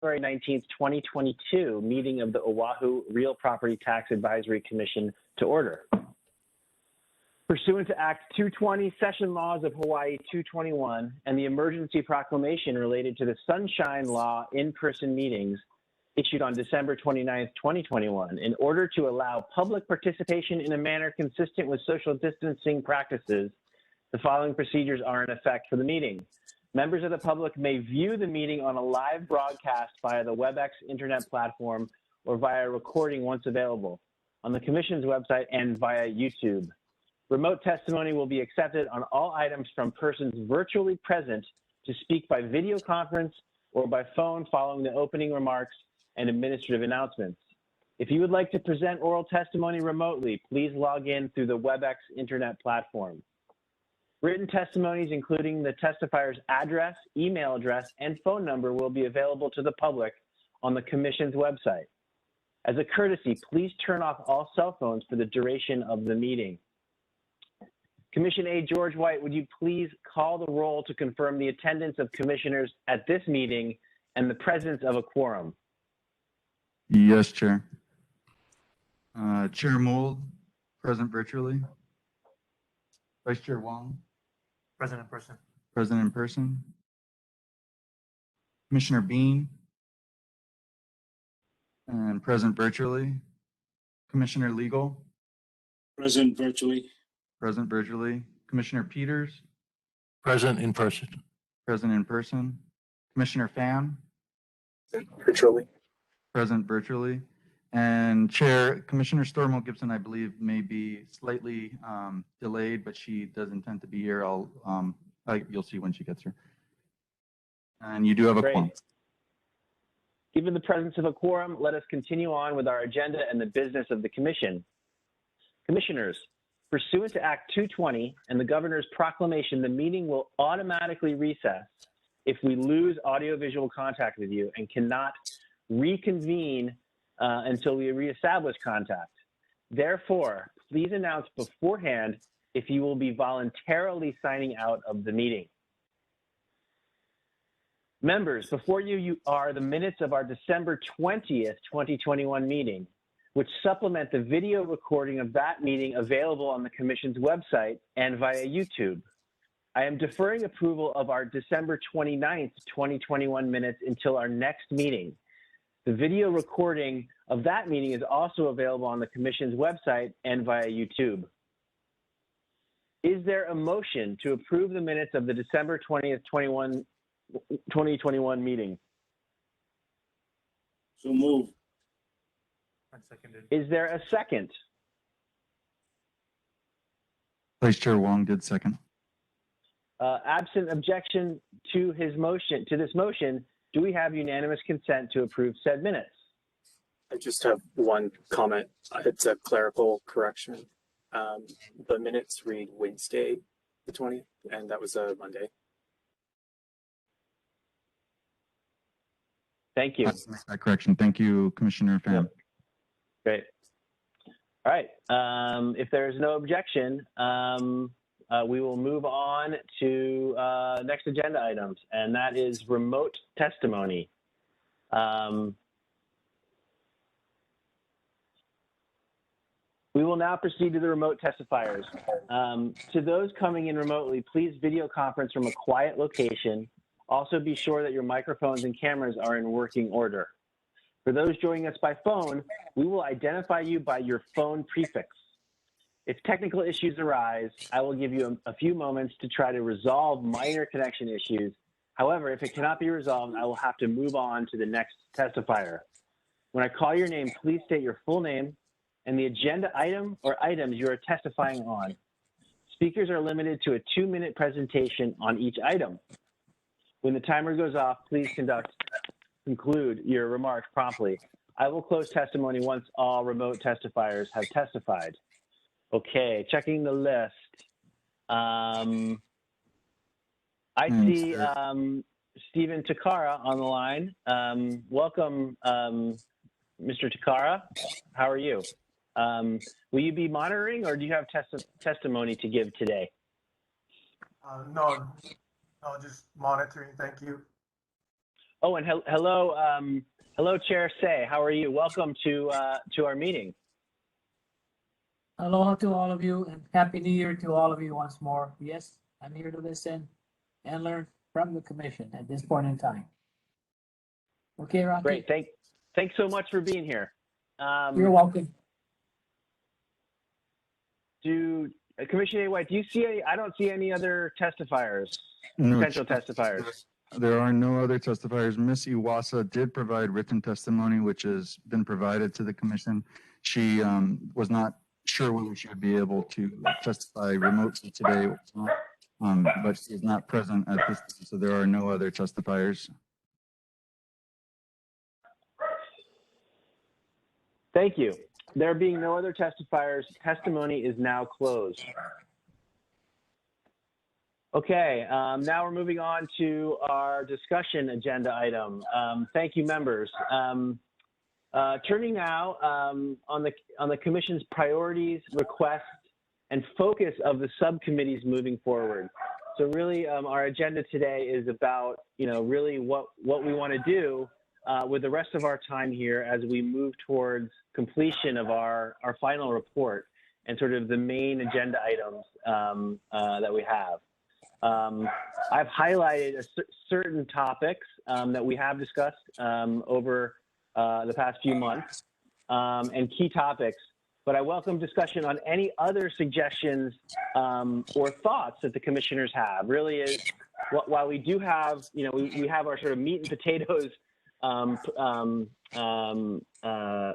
February 19th, 2022 meeting of the Oahu Real Property Tax Advisory Commission to order. Pursuant to Act 220, Session Laws of Hawaii 221, and the emergency proclamation related to the Sunshine Law in-person meetings issued on December 29th, 2021, in order to allow public participation in a manner consistent with social distancing practices, the following procedures are in effect for the meeting. Members of the public may view the meeting on a live broadcast via the WebEx internet platform or via recording once available on the Commission's website and via YouTube. Remote testimony will be accepted on all items from persons virtually present to speak by video conference or by phone following the opening remarks and administrative announcements. If you would like to present oral testimony remotely, please log in through the WebEx internet platform. Written testimonies, including the testifier's address, email address, and phone number, will be available to the public on the Commission's website. As a courtesy, please turn off all cell phones for the duration of the meeting. Commission A. George White, would you please call the roll to confirm the attendance of commissioners at this meeting and the presence of a quorum? Yes, Chair. Chair Mould, present virtually. Vice Chair Wong. Present in person. Present in person. Commissioner Bean. And present virtually. Commissioner Legal. Present virtually. Present virtually. Commissioner Peters. Present in person. Present in person. Commissioner Pham. Virtually. Present virtually. And Chair, Commissioner Stormo Gibson, I believe, may be slightly delayed, but she does intend to be here. You'll see when she gets here. And you do have a quorum. Given the presence of a quorum, let us continue on with our agenda and the business of the Commission. Commissioners, pursuant to Act 220 and the Governor's proclamation, the meeting will automatically recess if we lose audiovisual contact with you and cannot reconvene until we reestablish contact. Therefore, please announce beforehand if you will be voluntarily signing out of the meeting. Members, before you are the minutes of our December 20th, 2021 meeting, which supplement the video recording of that meeting available on the Commission's website and via YouTube. I am deferring approval of our December 29th, 2021 minutes until our next meeting. The video recording of that meeting is also available on the Commission's website and via YouTube. Is there a motion to approve the minutes of the December 20th, 2021 meeting? So move. Seconded. Is there a second? Vice Chair Wong did second. Absent objection to this motion, do we have unanimous consent to approve said minutes? I just have one comment. It's a clerical correction. The minutes read Wednesday, the 20th, and that was a Monday. Thank you. That correction. Thank you, Commissioner Pham. Yep. Great. All right. If there is no objection, we will move on to next agenda items, and that is remote testimony. We will now proceed to the remote testifiers. To those coming in remotely, please video conference from a quiet location. Also be sure that your microphones and cameras are in working order. For those joining us by phone, we will identify you by your phone prefix. If technical issues arise, I will give you a few moments to try to resolve minor connection issues. However, if it cannot be resolved, I will have to move on to the next testifier. When I call your name, please state your full name and the agenda item or items you are testifying on. Speakers are limited to a 2-minute presentation on each item. When the timer goes off, please conclude your remarks promptly. I will close testimony once all remote testifiers have testified. Okay, checking the list. I see Stephen Takara on the line. Welcome, Mr. Takara. How are you? Will you be monitoring, or do you have testimony to give today? No, just monitoring. Thank you. Oh, and hello, hello, Chair Say. How are you? Welcome to our meeting. Aloha to all of you and Happy New Year to all of you once more. Yes, I'm here to listen and learn from the commission at this point in time. Okay, Rocky? Great. Thanks so much for being here. You're welcome. Commissioner A. White, do you see any? I don't see any other testifiers, No, potential testifiers. There are no other testifiers. Ms. Iwasa did provide written testimony, which has been provided to the commission. She was not sure whether she would be able to testify remotely today or not, but she is not present at this, so there are no other testifiers. Thank you. There being no other testifiers, testimony is now closed. Okay, now we're moving on to our discussion agenda item. Thank you, members. Turning now on the commission's priorities, requests, and focus of the subcommittees moving forward. So really, our agenda today is about, really what we want to do with the rest of our time here as we move towards completion of our final report and sort of the main agenda items that we have. I've highlighted certain topics that we have discussed over the past few months and key topics, but I welcome discussion on any other suggestions or thoughts that the commissioners have. Really, while we do have, we have our sort of meat and potatoes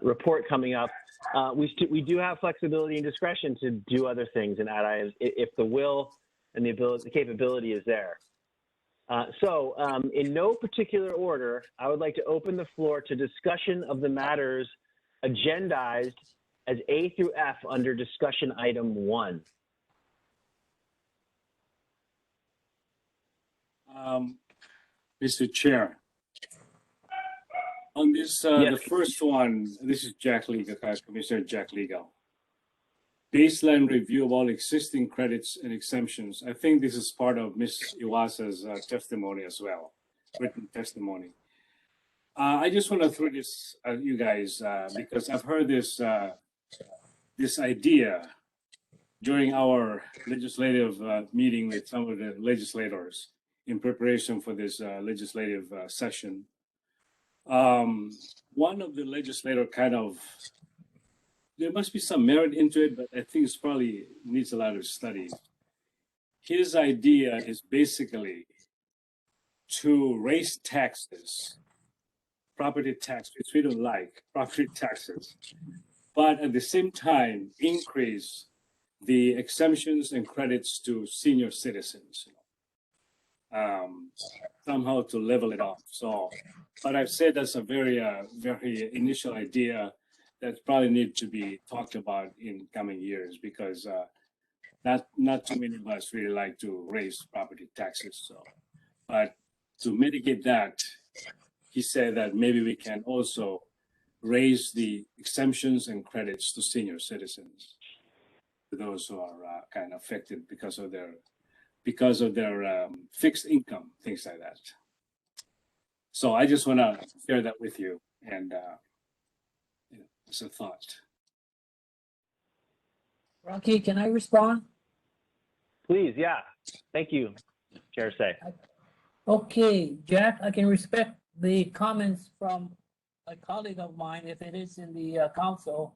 report coming up, we do have flexibility and discretion to do other things and add items if the will and the capability is there. So in no particular order, I would like to open the floor to discussion of the matters agendized as A through F under discussion item 1. Mr. Chair, on this, Yes. the first one, this is Jack Legal, Commissioner Jack Legal. Baseline review of all existing credits and exemptions. I think this is part of Ms. Iwasa's testimony as well, written testimony. I just want to throw this at you guys because I've heard this this idea during our legislative meeting with some of the legislators in preparation for this legislative session. One of the legislator there must be some merit into it, but I think it's probably needs a lot of study. His idea is basically to raise taxes, property tax, which we don't like, property taxes, but at the same time increase the exemptions and credits to senior citizens, somehow to level it off. So, but I've said that's a very, very initial idea that probably need to be talked about in coming years because not too many of us really like to raise property taxes. So, but to mitigate that, he said that maybe we can also raise the exemptions and credits to senior citizens, to those who are kind of affected because of their fixed income, things like that. So I just want to share that with you and. As a thought. Rocky, can I respond? Please, yeah. Thank you, Chair Say. Okay, Jack, I can respect the comments from a colleague of mine if it is in the council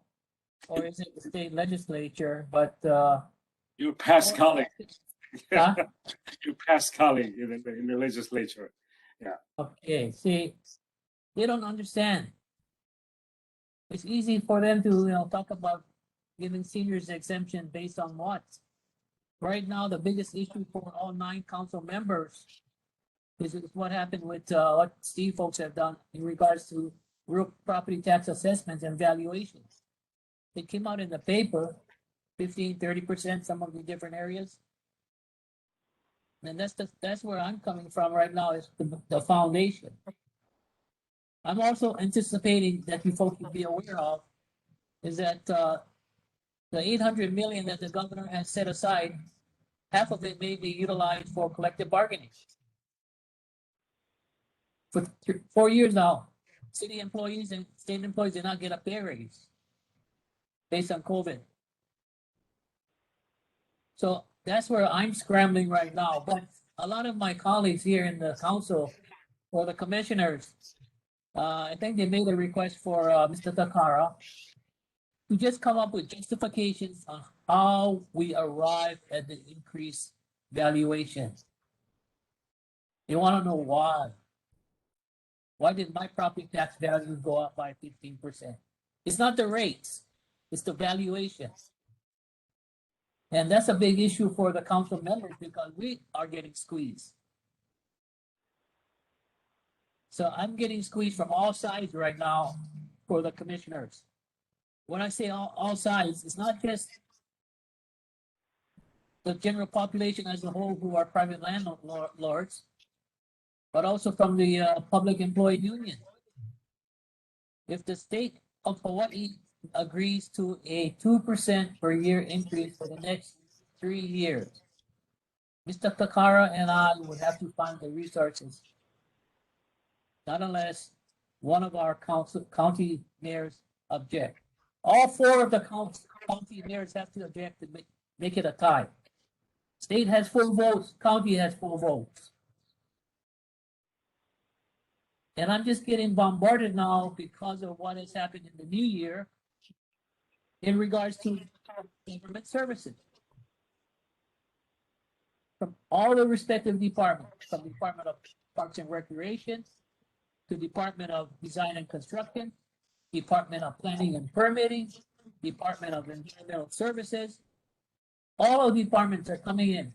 or is it the state legislature, but Your past colleague. Huh? Your past colleague in the legislature. Yeah. Okay, see, they don't understand. It's easy for them to, talk about giving seniors exemption based on what? Right now, the biggest issue for all 9 council members is what happened with what Steve folks have done in regards to real property tax assessments and valuations. It came out in the paper, 15, 30%, some of the different areas. And that's where I'm coming from right now is the foundation. I'm also anticipating that you folks will be aware of is that the 800 million that the governor has set aside, half of it may be utilized for collective bargaining. for 4 years now, city employees and state employees did not get a pay raise based on COVID. So that's where I'm scrambling right now, but a lot of my colleagues here in the council or the commissioners, I think they made a request for Mr. Takara to just come up with justifications on how we arrived at the increased valuation. They want to know why. Why did my property tax value go up by 15%? It's not the rates, it's the valuation. And that's a big issue for the council members because we are getting squeezed. So I'm getting squeezed from all sides right now for the commissioners. When I say all sides, it's not just the general population as a whole who are private landlords, but also from the public employee union. If the state of Hawaii agrees to a 2% per year increase for the next 3 years, Mr. Takara and I would have to find the resources, not unless one of our county mayors object. All 4 of the county mayors have to object to make it a tie. State has 4 votes, county has 4 votes. And I'm just getting bombarded now because of what has happened in the new year in regards to government services. From all the respective departments, from the Department of Parks and Recreation to Department of Design and Construction, Department of Planning and Permitting, Department of Environmental Services. All of the departments are coming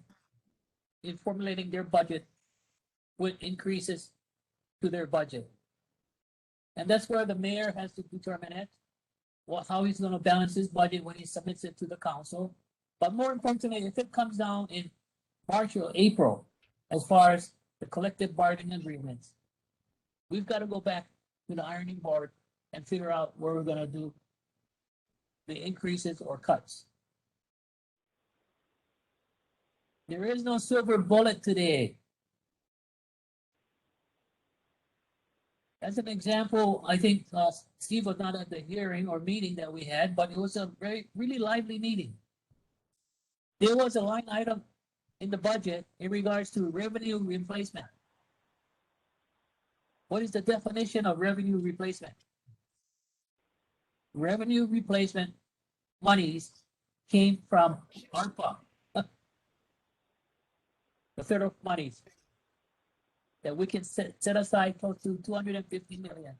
in formulating their budget with increases to their budget. And that's where the mayor has to determine it, how he's going to balance his budget when he submits it to the council. But more importantly, if it comes down in March or April, as far as the collective bargaining agreements, we've got to go back to the ironing board and figure out where we're going to do the increases or cuts. There is no silver bullet today. As an example, I think Steve was not at the hearing or meeting that we had, but it was a really lively meeting. There was a line item in the budget in regards to revenue replacement. What is the definition of revenue replacement? Revenue replacement monies came from ARPA, the federal monies that we can set aside close to 250 million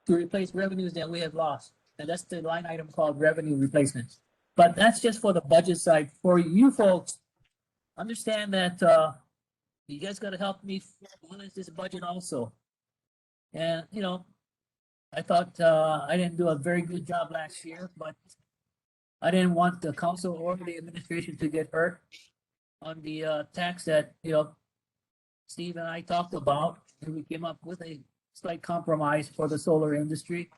to replace revenues that we have lost. And that's the line item called revenue replacement. But that's just for the budget side. For you folks, understand that you guys got to help me balance this budget also. And, you know, I thought I didn't do a very good job last year, but I didn't want the council or the administration to get hurt on the tax that, you know, Steve and I talked about, and we came up with a slight compromise for the solar industry.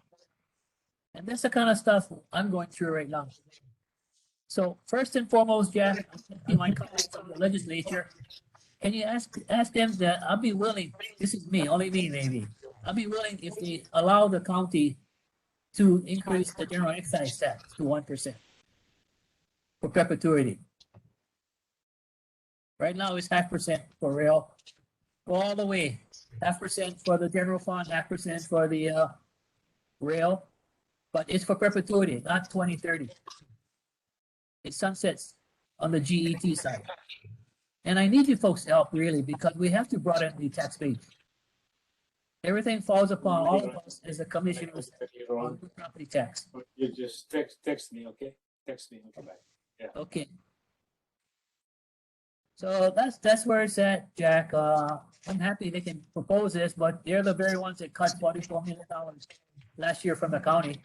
And that's the kind of stuff I'm going through right now. So first and foremost, Jack, my colleagues from the legislature, can you ask them that I'll be willing, this is me, only me maybe, I'll be willing if they allow the county to increase the general excise tax to 1% for perpetuity. Right now it's 0.5% for rail. Go all the way, 0.5% for the general fund, 0.5% for the rail, but it's for perpetuity, not 2030. It sunsets on the GET side. And I need you folks' help really, because we have to broaden the tax base. Everything falls upon all of us as a commissioners on the property tax. You just text me, okay? Text me, okay, bye. Yeah. Okay. So that's where it's at, Jack. I'm happy they can propose this, but they're the very ones that cut $44 million last year from the county.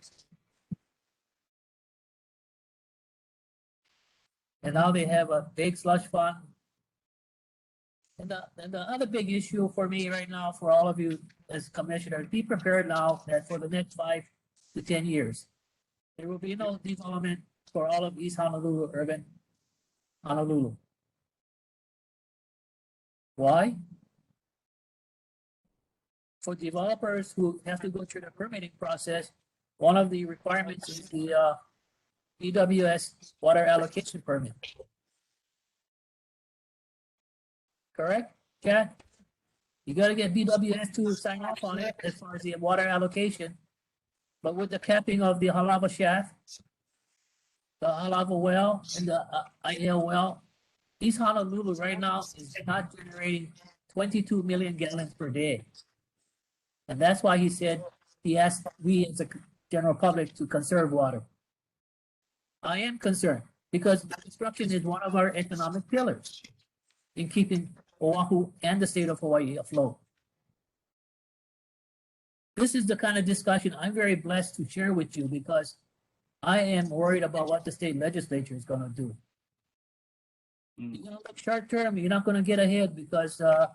And now they have a big slush fund. And the other big issue for me right now, for all of you as commissioners, be prepared now that for the next 5 to 10 years, there will be no development for all of East Honolulu, urban Honolulu. Why? for developers who have to go through the permitting process, one of the requirements is the EWS water allocation permit. Correct, Chad? You gotta get BWS to sign off on it as far as the water allocation. But with the capping of the Halava shaft, the Halava well, and the IL well, East Honolulu right now is not generating 22 million gallons per day. And that's why he said he asked we as a general public to conserve water. I am concerned because construction is one of our economic pillars in keeping Oahu and the state of Hawaii afloat. This is the kind of discussion I'm very blessed to share with you because I am worried about what the state legislature is going to do. You're going to look short term, you're not going to get ahead because to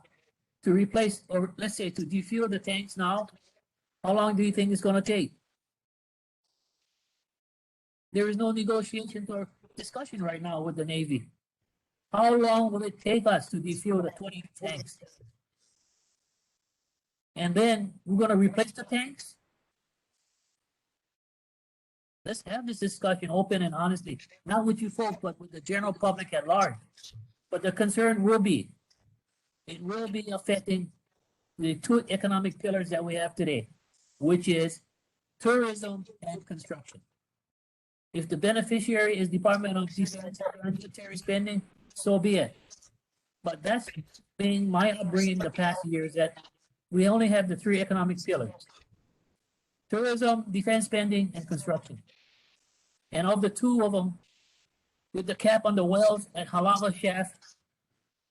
replace, or let's say to defuel the tanks now, how long do you think it's going to take? There is no negotiation or discussion right now with the Navy. How long will it take us to defuel the 20 tanks? And then we're going to replace the tanks? Let's have this discussion open and honestly, not with you folks, but with the general public at large. But the concern will be, it will be affecting the two economic pillars that we have today, which is tourism and construction. If the beneficiary is Department of Defense and military spending, so be it. But that's been my upbringing the past years, that we only have the three economic pillars: tourism, defense spending, and construction. And of the two of them, with the cap on the wells at Halava Shaft,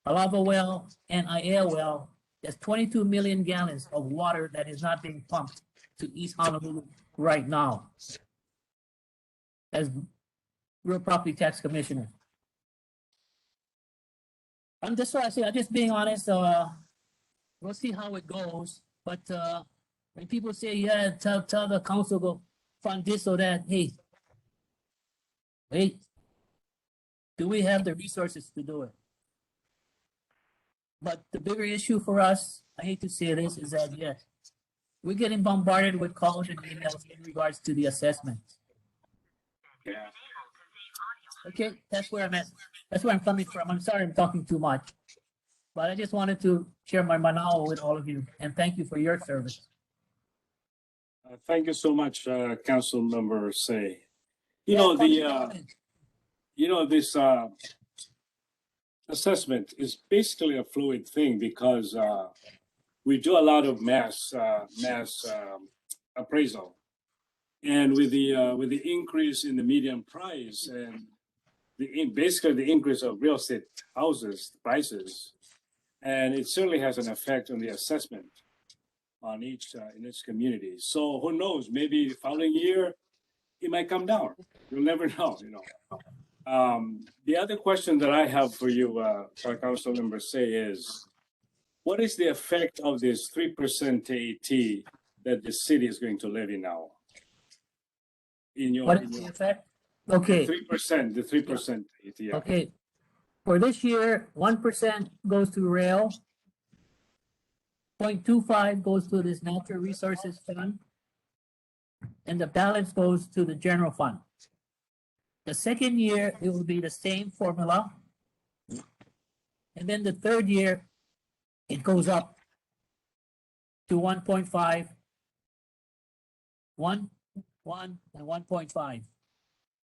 Halava Well, and IL Well, there's 22 million gallons of water that is not being pumped to East Honolulu right now. As real property tax commissioner. I'm just why I say, I'm just being honest. We'll see how it goes. But when people say, yeah, tell the council go fund this or that, hey, wait, do we have the resources to do it? But the bigger issue for us, I hate to say this, is that yes, we're getting bombarded with calls and emails in regards to the assessment. Yeah. Okay, that's where I'm at. That's where I'm coming from. I'm sorry I'm talking too much. But I just wanted to share my manao with all of you, and thank you for your service. Thank you so much, Council Member Say. This assessment is basically a fluid thing because we do a lot of mass appraisal, and with the increase in the median price and basically the increase of real estate houses prices, and it certainly has an effect on the assessment on each in each community. So who knows? Maybe the following year it might come down. You'll never know. The other question that I have for you, Council Member Say, is what is the effect of this 3% TAT that the city is going to levy now? What is the effect? Okay. The 3% TAT. Yeah. Okay. For this year, 1% goes to rail, 0.25 goes to this natural resources fund, and the balance goes to the general fund. The second year, it will be the same formula. And then the third year, it goes up to 1.5, 1, and 1.5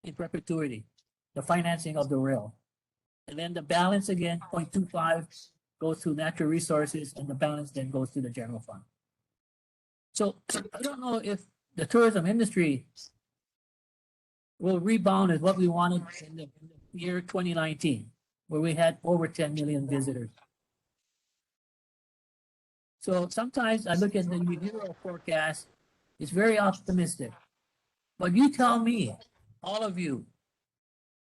in perpetuity, the financing of the rail. And then the balance again, 0.25, goes to natural resources, and the balance then goes to the general fund. So I don't know if the tourism industry will rebound as what we wanted in the year 2019, where we had over 10 million visitors. So sometimes I look at the behavioral forecast, it's very optimistic. But you tell me, all of you,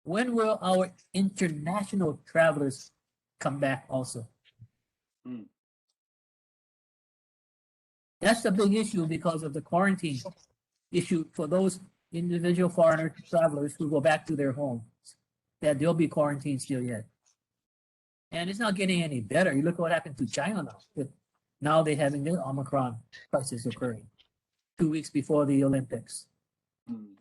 when will our international travelers come back also? That's the big issue because of the quarantine issue for those individual foreigner travelers who go back to their homes, that they'll be quarantined still yet. And it's not getting any better. You look at what happened to China now. Now they're having the Omicron crisis occurring 2 weeks before the Olympics. Hmm.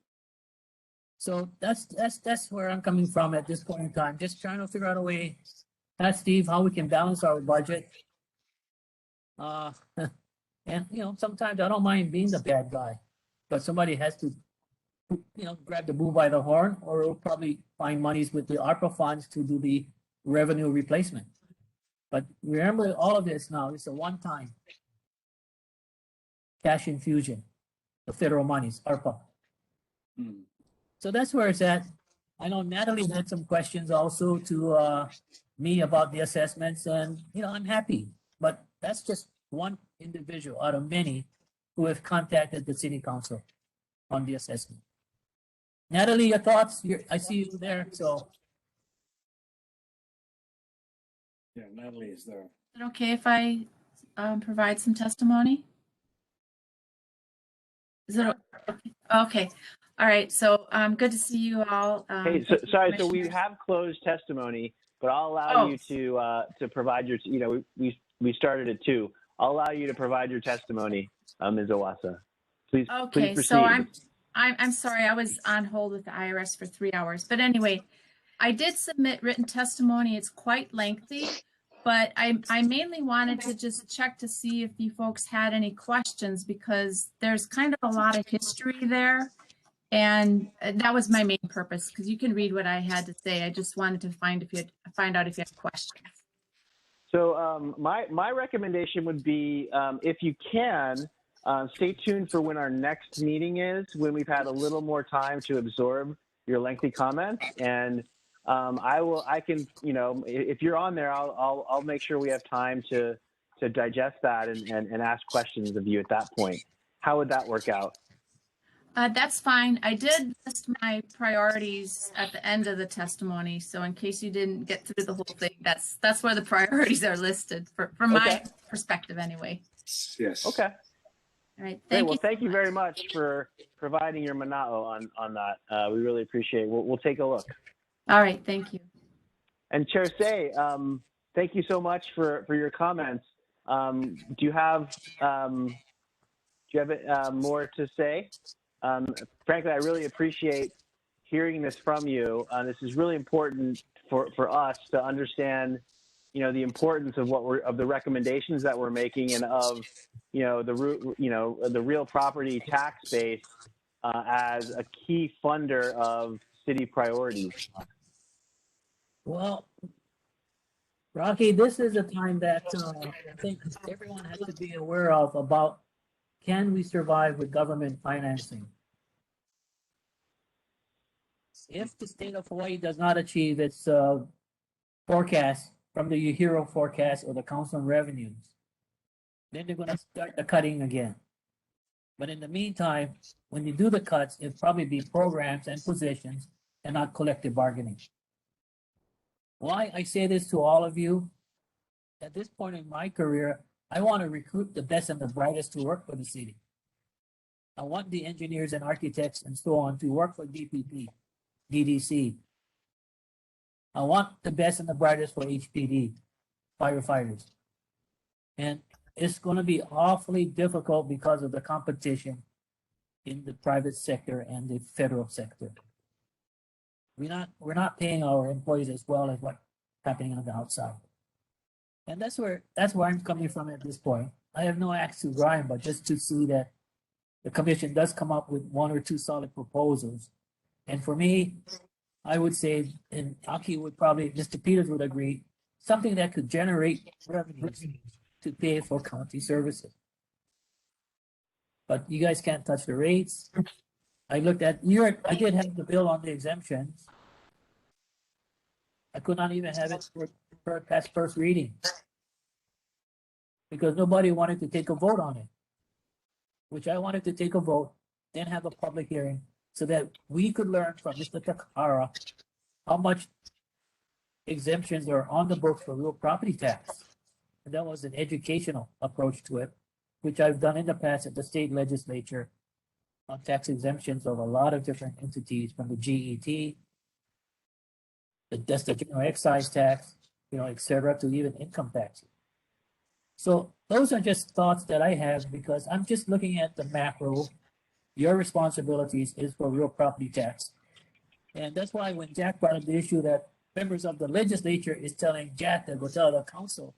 So that's where I'm coming from at this point in time. Just trying to figure out a way, ask Steve, how we can balance our budget. And sometimes I don't mind being the bad guy, but somebody has to, grab the bull by the horn, or we'll probably find monies with the ARPA funds to do the revenue replacement. But remember, all of this now, it's a one-time cash infusion, the federal monies, ARPA. Hmm. So that's where it's at. I know Natalie had some questions also to me about the assessments, and I'm happy, but that's just one individual out of many who have contacted the city council on the assessment. Natalie, your thoughts? I see you there, so. Yeah, Natalie is there. Is it okay if I provide some testimony? Is it okay? Okay. All right. So good to see you all. Hey, sorry. So we have closed testimony, but I'll allow you to provide your. We started at 2. I'll allow you to provide your testimony, Ms. Owasa. Please. Okay. Please proceed. So I'm sorry. I was on hold with the IRS for 3 hours, but anyway, I did submit written testimony. It's quite lengthy, but I mainly wanted to just check to see if you folks had any questions, because there's kind of a lot of history there. And that was my main purpose, because you can read what I had to say. I just wanted to find out if you had questions. So my recommendation would be, if you can, stay tuned for when our next meeting is, when we've had a little more time to absorb your lengthy comments. And if you're on there, I'll make sure we have time to digest that and ask questions of you at that point. How would that work out? That's fine. I did list my priorities at the end of the testimony. So in case you didn't get through the whole thing, that's where the priorities are listed from my perspective anyway. Yes. Okay. All right. Great. Thank Well, you. thank you very much for providing your mana'o on that. We really appreciate it. We'll take a look. All right. Thank you. And Chair Say, thank you so much for your comments. Do you have more to say? Frankly, I really appreciate hearing this from you. This is really important for us to understand, the importance of of the recommendations that we're making, and of, the real property tax base as a key funder of city priorities. Well, Rocky, this is a time that I think everyone has to be aware of about, can we survive with government financing? If the state of Hawaii does not achieve its forecast from the UHERO forecast or the Council on Revenues, then they're going to start the cutting again. But in the meantime, when you do the cuts, it'll probably be programs and positions and not collective bargaining. Why I say this to all of you, at this point in my career, I want to recruit the best and the brightest to work for the city. I want the engineers and architects and so on to work for DPP, DDC. I want the best and the brightest for HPD, firefighters. And it's going to be awfully difficult because of the competition in the private sector and the federal sector. We're not paying our employees as well as what's happening on the outside. And that's where I'm coming from at this point. I have no axe to grind, but just to see that the commission does come up with 1 or 2 solid proposals. And for me, I would say, and Aki would probably, Mr. Peters would agree, something that could generate revenues to pay for county services. But you guys can't touch the rates. I looked at I did have the bill on the exemptions. I could not even have it for past first reading because nobody wanted to take a vote on it, which I wanted to take a vote, then have a public hearing so that we could learn from Mr. Takahara how much exemptions are on the books for real property tax. And that was an educational approach to it, which I've done in the past at the state legislature on tax exemptions of a lot of different entities, from the GET, the general excise tax, et cetera, to even income taxes. So those are just thoughts that I have because I'm just looking at the macro. Your responsibilities is for real property tax. And that's why when Jack brought up the issue that members of the legislature is telling Jack that will tell the council,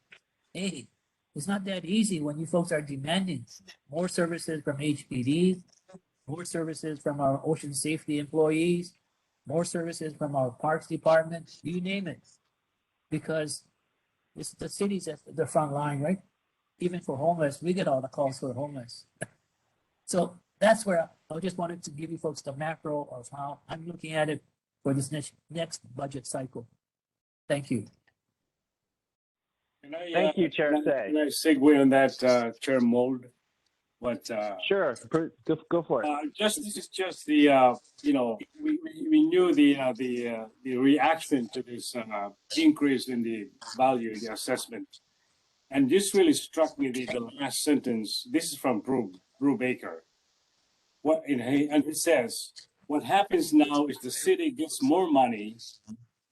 hey, it's not that easy when you folks are demanding more services from HPD, more services from our ocean safety employees, more services from our parks department, you name it. Because it's the cities at the front line, right? Even for homeless, we get all the calls for homeless. So that's where I just wanted to give you folks the macro of how I'm looking at it for this next budget cycle. Thank you. Thank you, Chair Say. Can I segue on that, Chair Mold? But Sure, go for it. this is just the we knew the reaction to this increase in the value in the assessment, and this really struck me the last sentence. This is from Brew Baker. And it says, what happens now is the city gets more money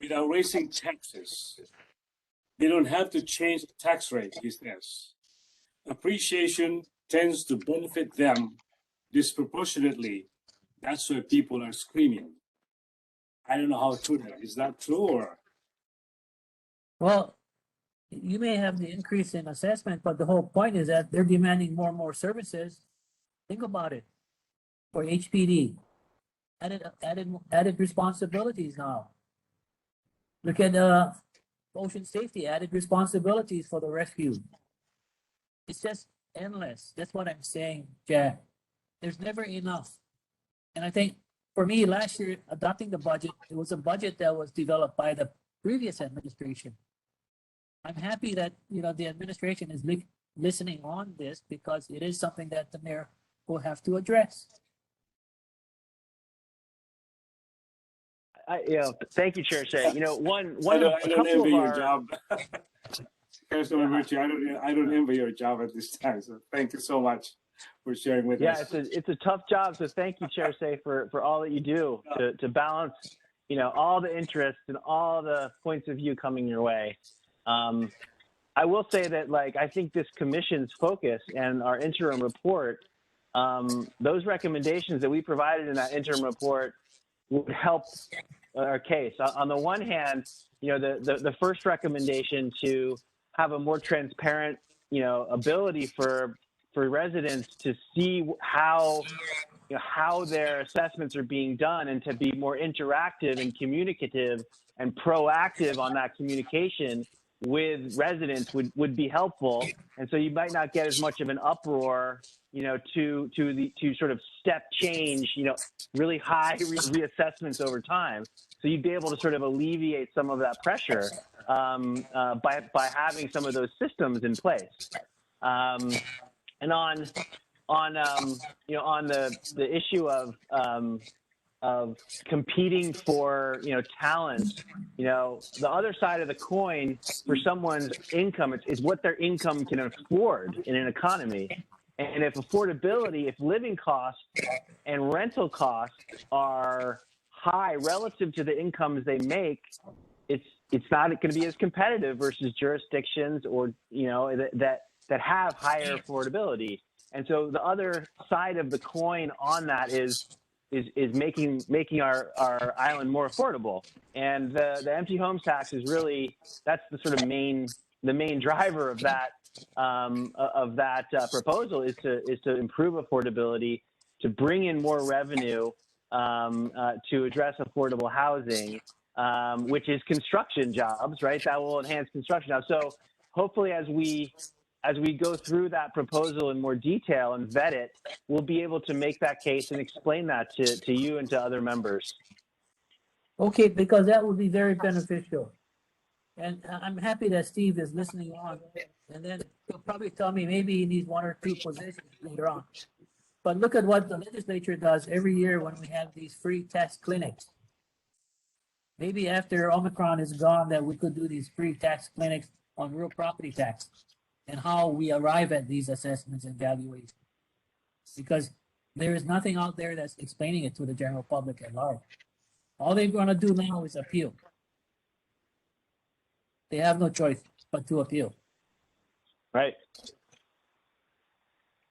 without raising taxes. They don't have to change the tax rate, he says. Appreciation tends to benefit them disproportionately. That's why people are screaming. I don't know how true that is. Is that true or? Well, you may have the increase in assessment, but the whole point is that they're demanding more and more services. Think about it. For HPD, added responsibilities now. Look at ocean safety, added responsibilities for the rescue. It's just endless. That's what I'm saying, Jack. There's never enough. And I think for me, last year, adopting the budget, it was a budget that was developed by the previous administration. I'm happy that, the administration is listening on this because it is something that the mayor will have to address. Thank you, Chair Say. One I a don't couple envy of your our job. Councilman Ritchie, I don't envy your job at this time. So thank you so much for sharing with us. it's a tough job. So thank you, Chair Say, for all that you do to balance, all the interests and all the points of view coming your way. I will say that, I think this commission's focus and our interim report, those recommendations that we provided in that interim report would help our case. On the one hand, the first recommendation to have a more transparent, ability for residents to see how their assessments are being done and to be more interactive and communicative and proactive on that communication with residents would be helpful. And so you might not get as much of an uproar, to sort of step change, really high reassessments over time. So you'd be able to sort of alleviate some of that pressure by having some of those systems in place. And on the issue of competing for talent, the other side of the coin for someone's income is what their income can afford in an economy. And if affordability, if living costs and rental costs are high relative to the incomes they make, it's not going to be as competitive versus jurisdictions or that have higher affordability. And so the other side of the coin on that is making our island more affordable. And the empty homes tax is really, that's the sort of the main driver of that proposal is to improve affordability, to bring in more revenue, to address affordable housing, which is construction jobs, right? That will enhance construction jobs. So hopefully as we go through that proposal in more detail and vet it, we'll be able to make that case and explain that to you and to other members. Okay, because that would be very beneficial. And I'm happy that Steve is listening on. And then he'll probably tell me maybe he needs 1 or 2 positions later on. But look at what the legislature does every year when we have these free tax clinics. Maybe after Omicron is gone, that we could do these free tax clinics on real property tax and how we arrive at these assessments and valuations. Because there is nothing out there that's explaining it to the general public at large. All they're going to do now is appeal. They have no choice but to appeal. Right.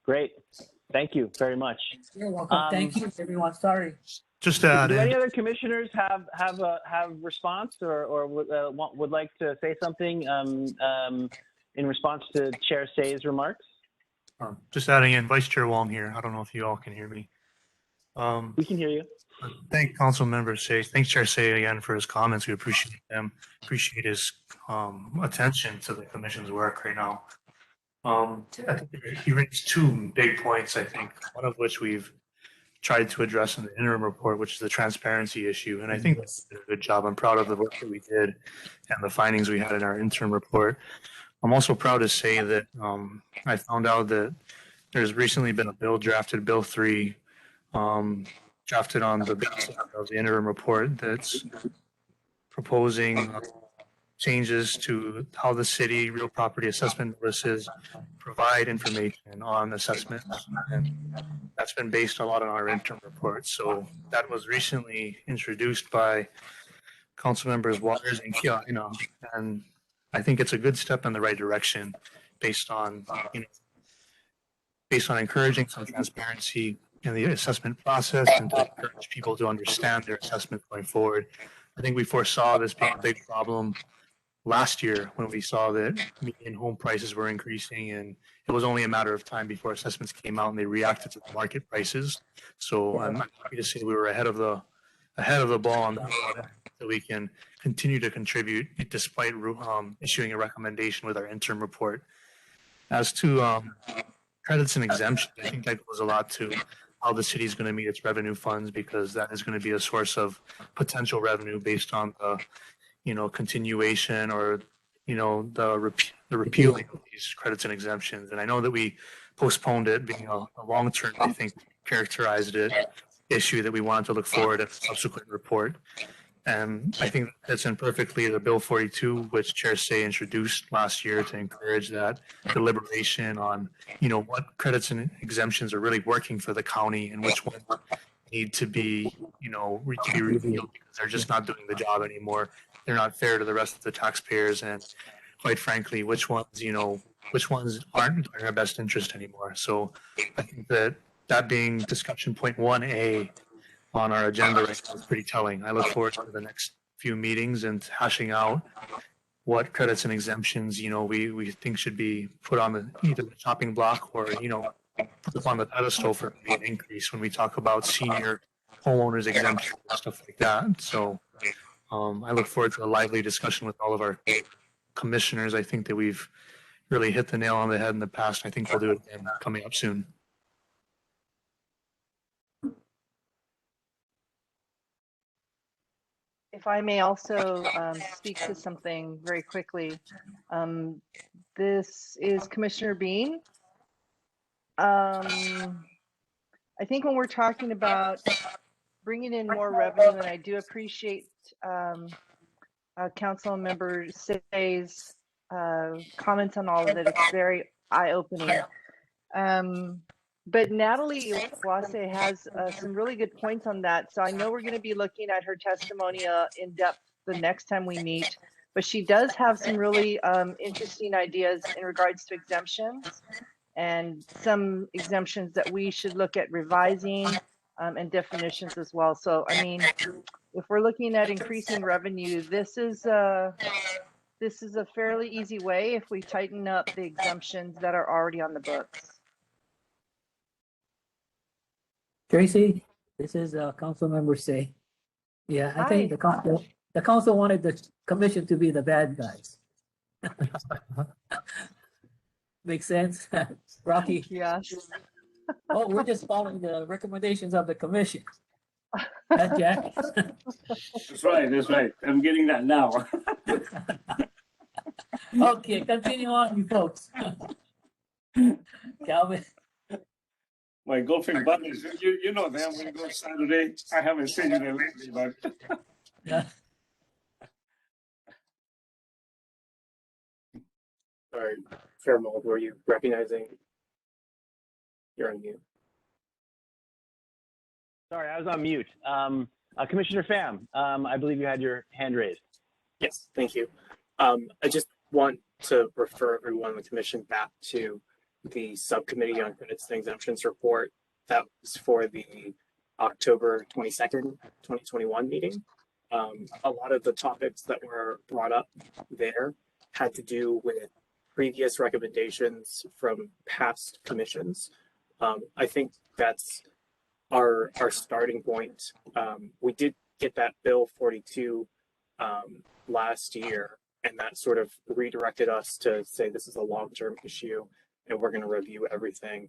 Great. Thank you very much. You're welcome. Thank you, everyone. Sorry. Just to add Do any in, other commissioners have response or would like to say something in response to Chair Say's remarks? just adding in, Vice Chair Wong here. I don't know if you all can hear me. We can hear you. Thank Council Member Say. Thanks Chair Say again for his comments. We appreciate them. Appreciate his attention to the commission's work right now. I think he raised two big points, I think, one of which we've tried to address in the interim report, which is the transparency issue. And I think that's a good job. I'm proud of the work that we did and the findings we had in our interim report. I'm also proud to say that I found out that there's recently been a bill drafted, Bill 3, drafted on the basis of the interim report that's proposing changes to how the city real property assessment notices provide information on assessments. And that's been based a lot on our interim report. So that was recently introduced by council members Waters and Kiaina. And I think it's a good step in the right direction based on, based on encouraging some transparency in the assessment process and to encourage people to understand their assessment going forward. I think we foresaw this being a big problem last year when we saw that median home prices were increasing, and it was only a matter of time before assessments came out and they reacted to the market prices. So I'm happy to say we were ahead of the ball on that one, so we can continue to contribute despite issuing a recommendation with our interim report. As to credits and exemptions, I think that goes a lot to how the city is going to meet its revenue funds, because that is going to be a source of potential revenue based on the continuation or, the repealing of these credits and exemptions. And I know that we postponed it being a long-term, I think, characterized it issue that we wanted to look forward at a subsequent report. And I think that's in perfectly the Bill 42, which Chair Say introduced last year to encourage that deliberation on, what credits and exemptions are really working for the county and which ones need to be, repealed because they're just not doing the job anymore. They're not fair to the rest of the taxpayers, and quite frankly, which ones aren't in our best interest anymore. So I think that being discussion point 1A on our agenda right now is pretty telling. I look forward to the next few meetings and hashing out what credits and exemptions, we think should be put on either the chopping block or, put up on the pedestal for an increase when we talk about senior homeowners exemption and stuff like that. So I look forward to a lively discussion with all of our commissioners. I think that we've really hit the nail on the head in the past. I think we'll do it again coming up soon. If I may also speak to something very quickly. This is Commissioner Bean. I think when we're talking about bringing in more revenue, and I do appreciate Council Member Say's comments on all of it, it's very eye-opening. But Natalie Iwase has some really good points on that. So I know we're going to be looking at her testimony in depth the next time we meet, but she does have some really interesting ideas in regards to exemptions and some exemptions that we should look at revising and definitions as well. So, I mean, if we're looking at increasing revenue, this is a fairly easy way if we tighten up the exemptions that are already on the books. Tracy, this is Council Member Say. Yeah, I think the council wanted the commission to be the bad guys. Makes sense? Rocky? Yes. Oh, we're just following the recommendations of the commission. That Jack? That's right. I'm getting that now. Okay, continue on, you folks. Calvin? My golfing buddies, you know them. We go Saturday. I haven't seen you there lately, but Yeah. Sorry, Chair Mold, were you recognizing? You're on mute. Sorry, I was on mute. Commissioner Pham, I believe you had your hand raised. Yes, thank you. I just want to refer everyone in the commission back to the subcommittee on credits and exemptions report that was for the October 22nd, 2021 meeting. A lot of the topics that were brought up there had to do with previous recommendations from past commissions. I think that's our starting point. We did get that Bill 42 last year, and that sort of redirected us to say this is a long-term issue and we're going to review everything.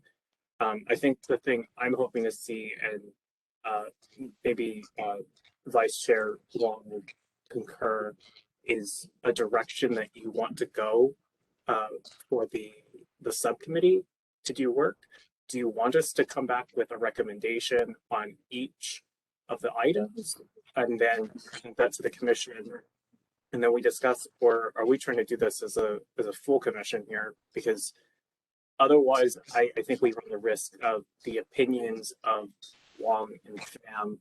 I think the thing I'm hoping to see, and maybe Vice Chair Long would concur, is a direction that you want to go for the subcommittee to do work. Do you want us to come back with a recommendation on each of the items and then present that to the commission and then we discuss, or are we trying to do this as a full commission here? Because otherwise, I think we run the risk of the opinions of Wong and Pham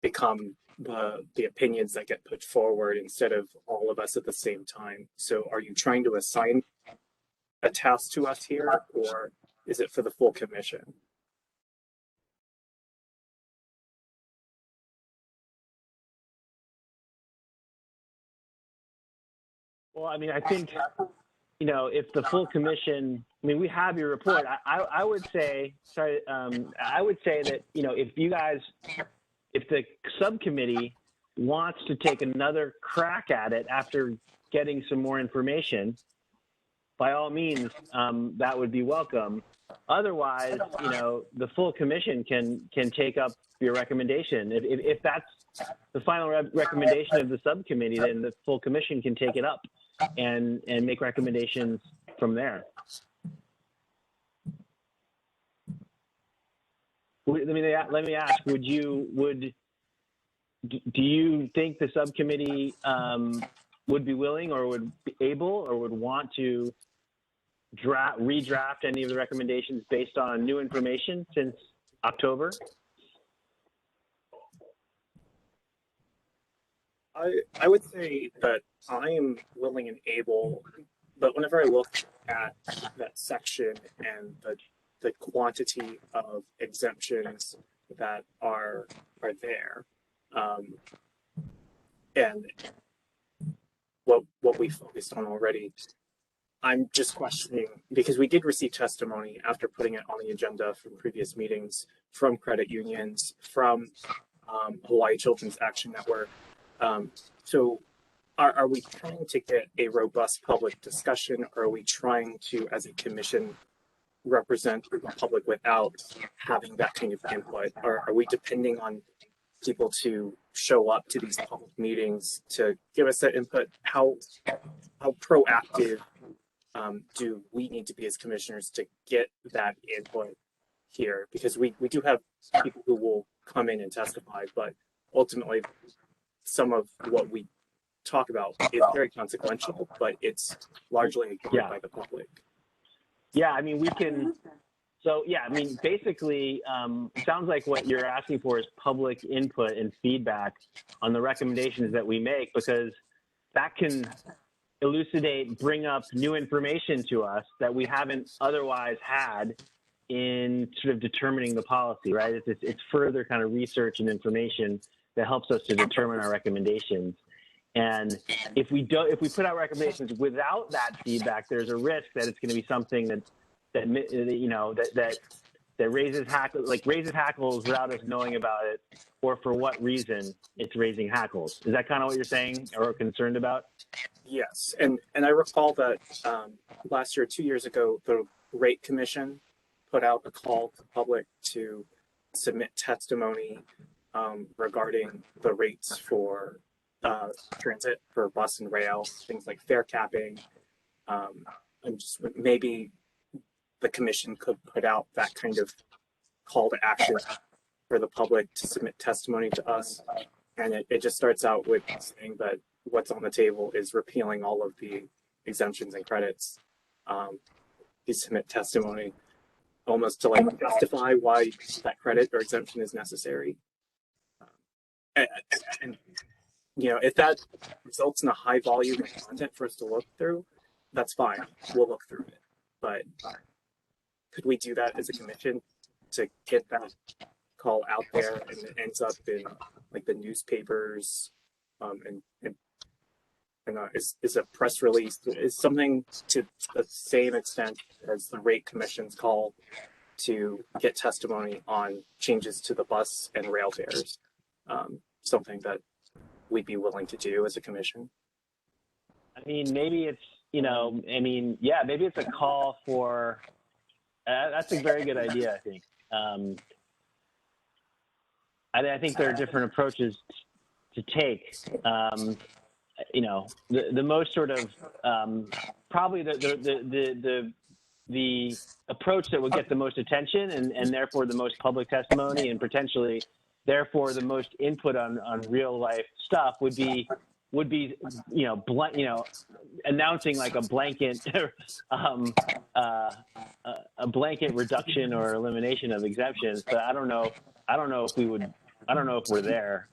become the opinions that get put forward instead of all of us at the same time. So are you trying to assign a task to us here, or is it for the full commission? Well, I mean, I think, you know, if the full commission, I mean, we have your report. I would say, I would say that, you know, if the subcommittee wants to take another crack at it after getting some more information, by all means, that would be welcome. Otherwise, you know, the full commission can take up your recommendation. If that's the final recommendation of the subcommittee, then the full commission can take it up and make recommendations from there. Let me ask, do you think the subcommittee would be willing or would be able or would want to redraft any of the recommendations based on new information since October? I would say that I am willing and able, but whenever I look at that section and the quantity of exemptions that are there, and what we focused on already, I'm just questioning, because we did receive testimony after putting it on the agenda from previous meetings from credit unions, from Hawaii Children's Action Network. So are we trying to get a robust public discussion, or are we trying to, as a commission, represent the public without having that kind of input? Or are we depending on people to show up to these public meetings to give us that input? How proactive do we need to be as commissioners to get that input here? Because we do have people who will come in and testify, but ultimately some of what we talk about is very consequential, but it's largely ignored by the public. Yeah, I mean, we can. So yeah, I mean, basically, it sounds like what you're asking for is public input and feedback on the recommendations that we make, because that can elucidate, bring up new information to us that we haven't otherwise had in sort of determining the policy, right? It's further kind of research and information that helps us to determine our recommendations. And if we put out recommendations without that feedback, there's a risk that it's going to be something that raises hackles without us knowing about it, or for what reason it's raising hackles. Is that kind of what you're saying or concerned about? Yes, and I recall that last year, 2 years ago, the Rate Commission put out a call to the public to submit testimony regarding the rates for transit, for bus and rail, things like fare capping, and just maybe the commission could put out that kind of call to action for the public to submit testimony to us. And it just starts out with saying that what's on the table is repealing all of the exemptions and credits. You submit testimony almost to like justify why that credit or exemption is necessary. And you know, if that results in a high volume of content for us to look through, that's fine. We'll look through it. But could we do that as a commission to get that call out there and it ends up in like the newspapers, is a press release, is something to the same extent as the rate commission's call to get testimony on changes to the bus and rail fares, something that we'd be willing to do as a commission. I mean, maybe it's, maybe it's a call for, that's a very good idea, I think. I think there are different approaches to take. The most sort of, probably the approach that would get the most attention and therefore the most public testimony and potentially therefore the most input on real life stuff would be announcing like a blanket a blanket reduction or elimination of exemptions. But I don't know if we're there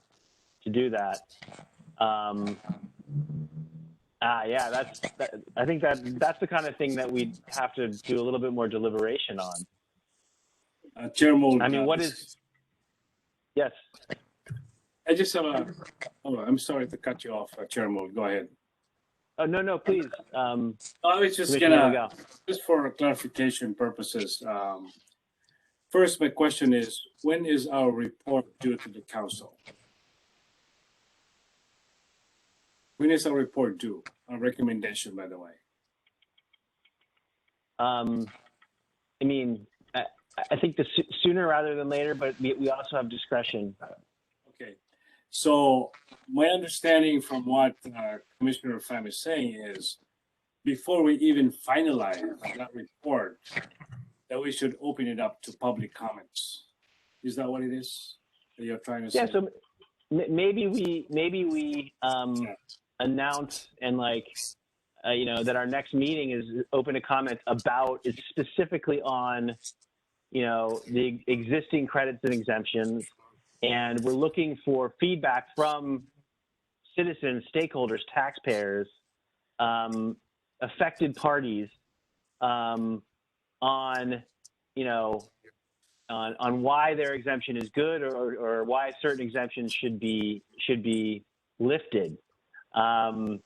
to do that. I think that's the kind of thing that we'd have to do a little bit more deliberation on. Chair Mold. I mean, yes. I just have I'm sorry to cut you off, Chair Mold. Go ahead. Oh, no, please. I was just just for clarification purposes. First, my question is, when is our report due to the council? When is our report due? Our recommendation, by the way. I think the sooner rather than later, but we also have discretion. Okay. So my understanding from what Commissioner Pham is saying is, before we even finalize that report, that we should open it up to public comments. Is that what it is that you're trying to say? Yeah. So maybe we announce and that our next meeting is open to comment about is specifically on the existing credits and exemptions, and we're looking for feedback from citizens, stakeholders, taxpayers, affected parties on why their exemption is good or why certain exemptions should be lifted. And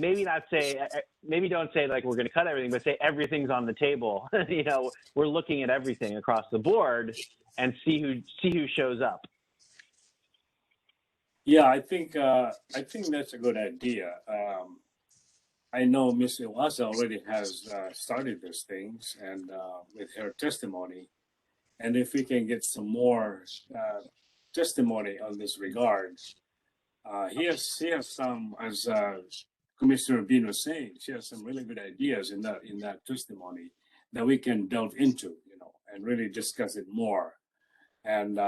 maybe not say, maybe don't say like we're going to cut everything, but say everything's on the table. We're looking at everything across the board and see who shows up. Yeah, I think that's a good idea. I know Ms. Iwasa already has started these things and with her testimony, and if we can get some more testimony on this regard. He has some, as Commissioner Bean was saying, she has some really good ideas in that testimony that we can delve into, and really discuss it more. And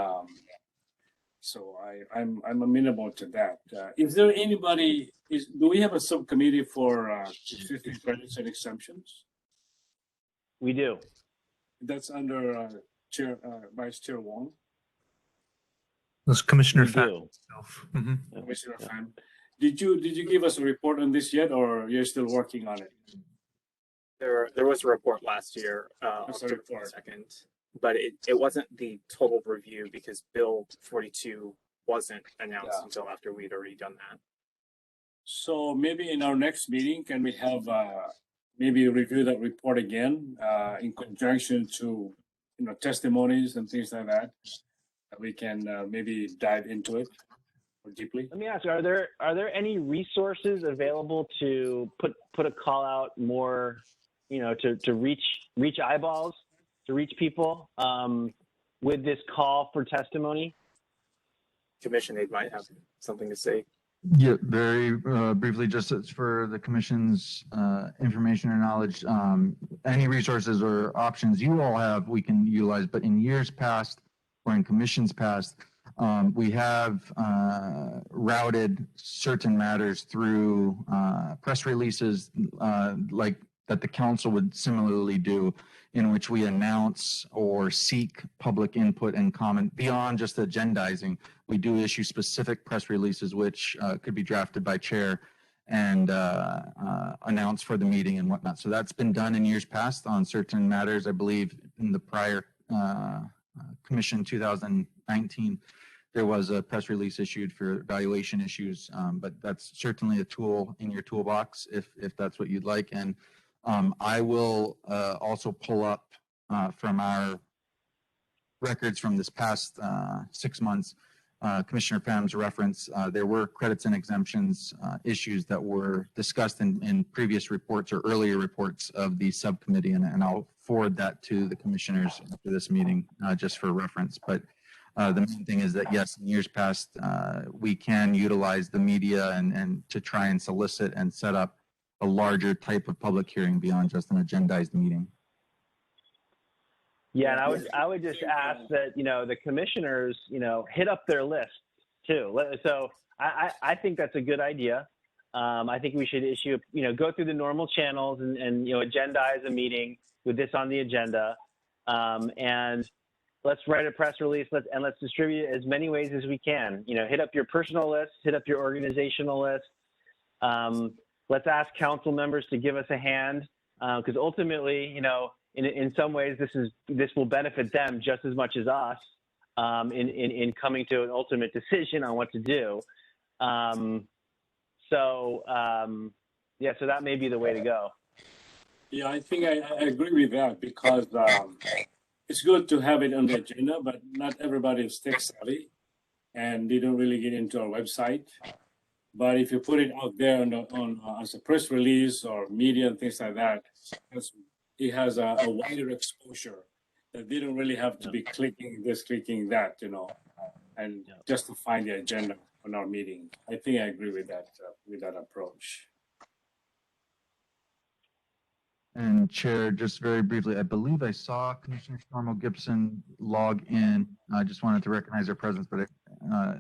so I'm amenable to that. Is there anybody? Do we have a subcommittee for existing credits and exemptions? We do. That's under Vice Chair Wong. That's Commissioner We Pham. do. Mm-hmm. Commissioner Pham, did you give us a report on this yet, or you're still working on it? There was a report last year, October 22nd, but it wasn't the total review because Bill 42 wasn't announced until after we'd already done that. So maybe in our next meeting, can we have maybe review that report again in conjunction to testimonies and things like that? We can maybe dive into it more deeply. Let me ask: Are there any resources available to put a call out more, to reach eyeballs, to reach people with this call for testimony? Commission aide might have something to say. Yeah, very briefly, just as for the commission's information or knowledge, any resources or options you all have, we can utilize. But in years past, or in commissions past, we have routed certain matters through press releases like that the council would similarly do, in which we announce or seek public input and comment beyond just agendizing. We do issue specific press releases, which could be drafted by chair and announce for the meeting and whatnot. So that's been done in years past on certain matters. I believe in the prior commission 2019, there was a press release issued for evaluation issues, but that's certainly a tool in your toolbox if that's what you'd like. And I will also pull up from our records from this past 6 months, Commissioner Pham's reference, there were credits and exemptions issues that were discussed in previous reports or earlier reports of the subcommittee, and I'll forward that to the commissioners after this meeting just for reference. But the main thing is that, yes, in years past, we can utilize the media and to try and solicit and set up a larger type of public hearing beyond just an agendized meeting. Yeah, and I would just ask that, the commissioners, hit up their list too. So I think that's a good idea. I think we should issue, go through the normal channels and agendize a meeting with this on the agenda. And let's write a press release let's distribute it as many ways as we can. Hit up your personal list, hit up your organizational list. Let's ask council members to give us a hand because ultimately, in some ways, this will benefit them just as much as us in coming to an ultimate decision on what to do. So that may be the way to go. Yeah, I think I agree with that because it's good to have it on the agenda, but not everybody is tech savvy and they don't really get into our website. But if you put it out there on as a press release or media and things like that, it has a wider exposure that they don't really have to be clicking this, clicking that, and just to find the agenda on our meeting. I think I agree with that approach. And Chair, just very briefly, I believe I saw Commissioner Stormo Gibson log in. I just wanted to recognize her presence, but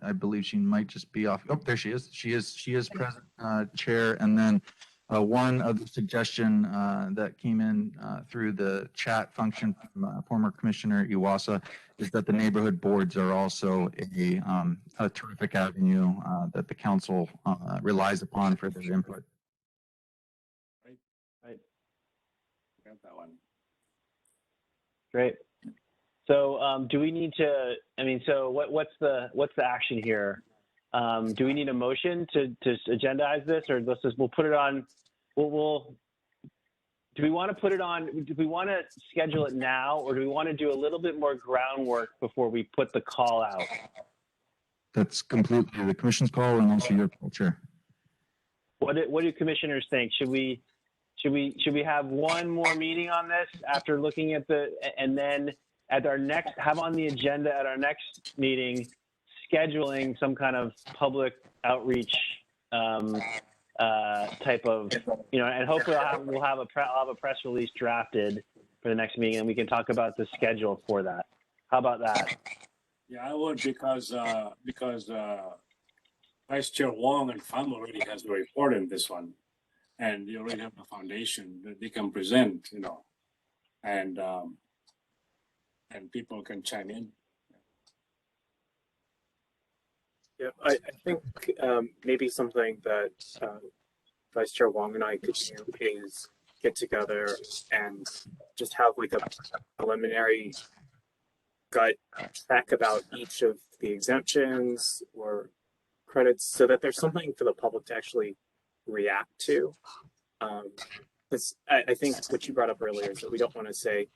I believe she might just be off. Oh, there she is. She is present, Chair. And then one other suggestion that came in through the chat function from former Commissioner Iwasa is that the neighborhood boards are also a terrific avenue that the council relies upon for their input. Right. Got that one. Great. So do we need to, so what's the action here? Do we need a motion to agendize this, or we'll put it on, do we want to put it on, do we want to schedule it now, or do we want to do a little bit more groundwork before we put the call out? That's completely the commission's call and also your call, Chair. What do commissioners think? Should we have one more meeting on this after looking at and then at our next, have on the agenda at our next meeting, scheduling some kind of public outreach type of, and hopefully I'll have a press release drafted for the next meeting, and we can talk about the schedule for that. How about that? Yeah, I would because Vice Chair Wong and Pham already has the report in this one, and you already have the foundation that they can present, and people can chime in. Yeah, I think maybe something that Vice Chair Wong and I could do is get together and just have like a preliminary gut check about each of the exemptions or credits so that there's something for the public to actually react to. Because I think what you brought up earlier is that we don't want to say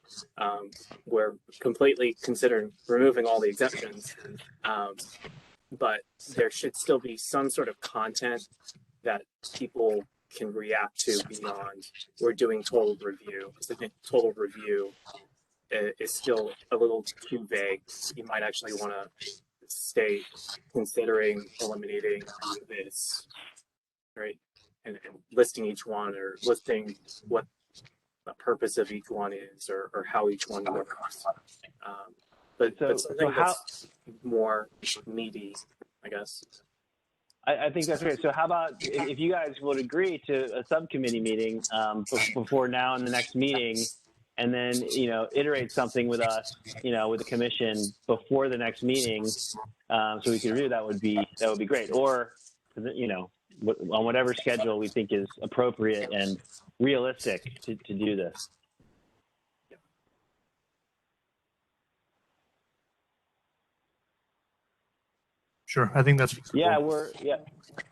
we're completely considering removing all the exemptions. But there should still be some sort of content that people can react to beyond we're doing total review. Because I think total review is still a little too vague. You might actually want to stay considering eliminating this, right? And listing each one or listing what the purpose of each one is or how each one works. But something that's more meaty, I guess. I think that's great. So how about if you guys would agree to a subcommittee meeting before now and the next meeting, and then, iterate something with us, with the commission before the next meeting, so we can review, that would be great. Or, on whatever schedule we think is appropriate and realistic to do this. Sure, I think that's feasible. Yeah,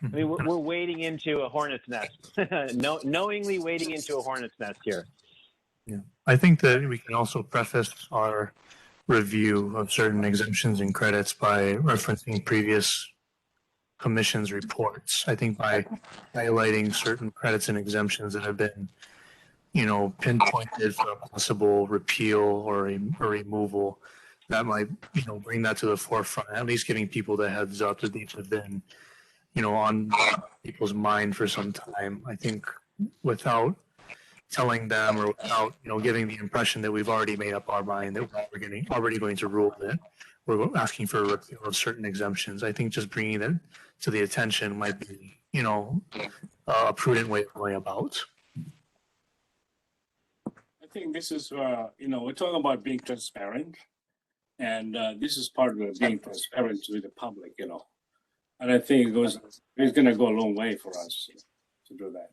I mean, we're wading into a hornet's nest, knowingly wading into a hornet's nest here. Yeah, I think that we can also preface our review of certain exemptions and credits by referencing previous commission's reports. I think by highlighting certain credits and exemptions that have been, pinpointed for a possible repeal or a removal, that might, bring that to the forefront, at least giving people the heads up that these have been, on people's mind for some time. I think without telling them or without, giving the impression that we've already made up our mind that we're already going to rule that we're asking for a repeal of certain exemptions. I think just bringing it to the attention might be, a prudent way of going about. I think this is, we're talking about being transparent, and this is part of being transparent with the public, and I think it's going to go a long way for us to do that.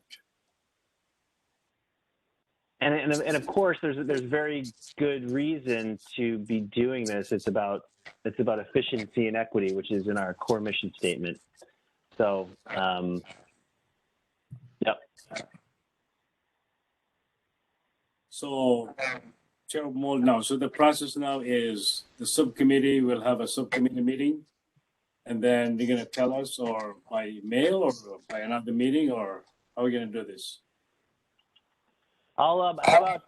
And of course, there's very good reason to be doing this. It's about efficiency and equity, which is in our core mission statement. So, yep. So, Chair Mold now. So the process now is the subcommittee will have a subcommittee meeting, and then they're going to tell us, or by mail, or by another meeting, or how are we going to do this? How about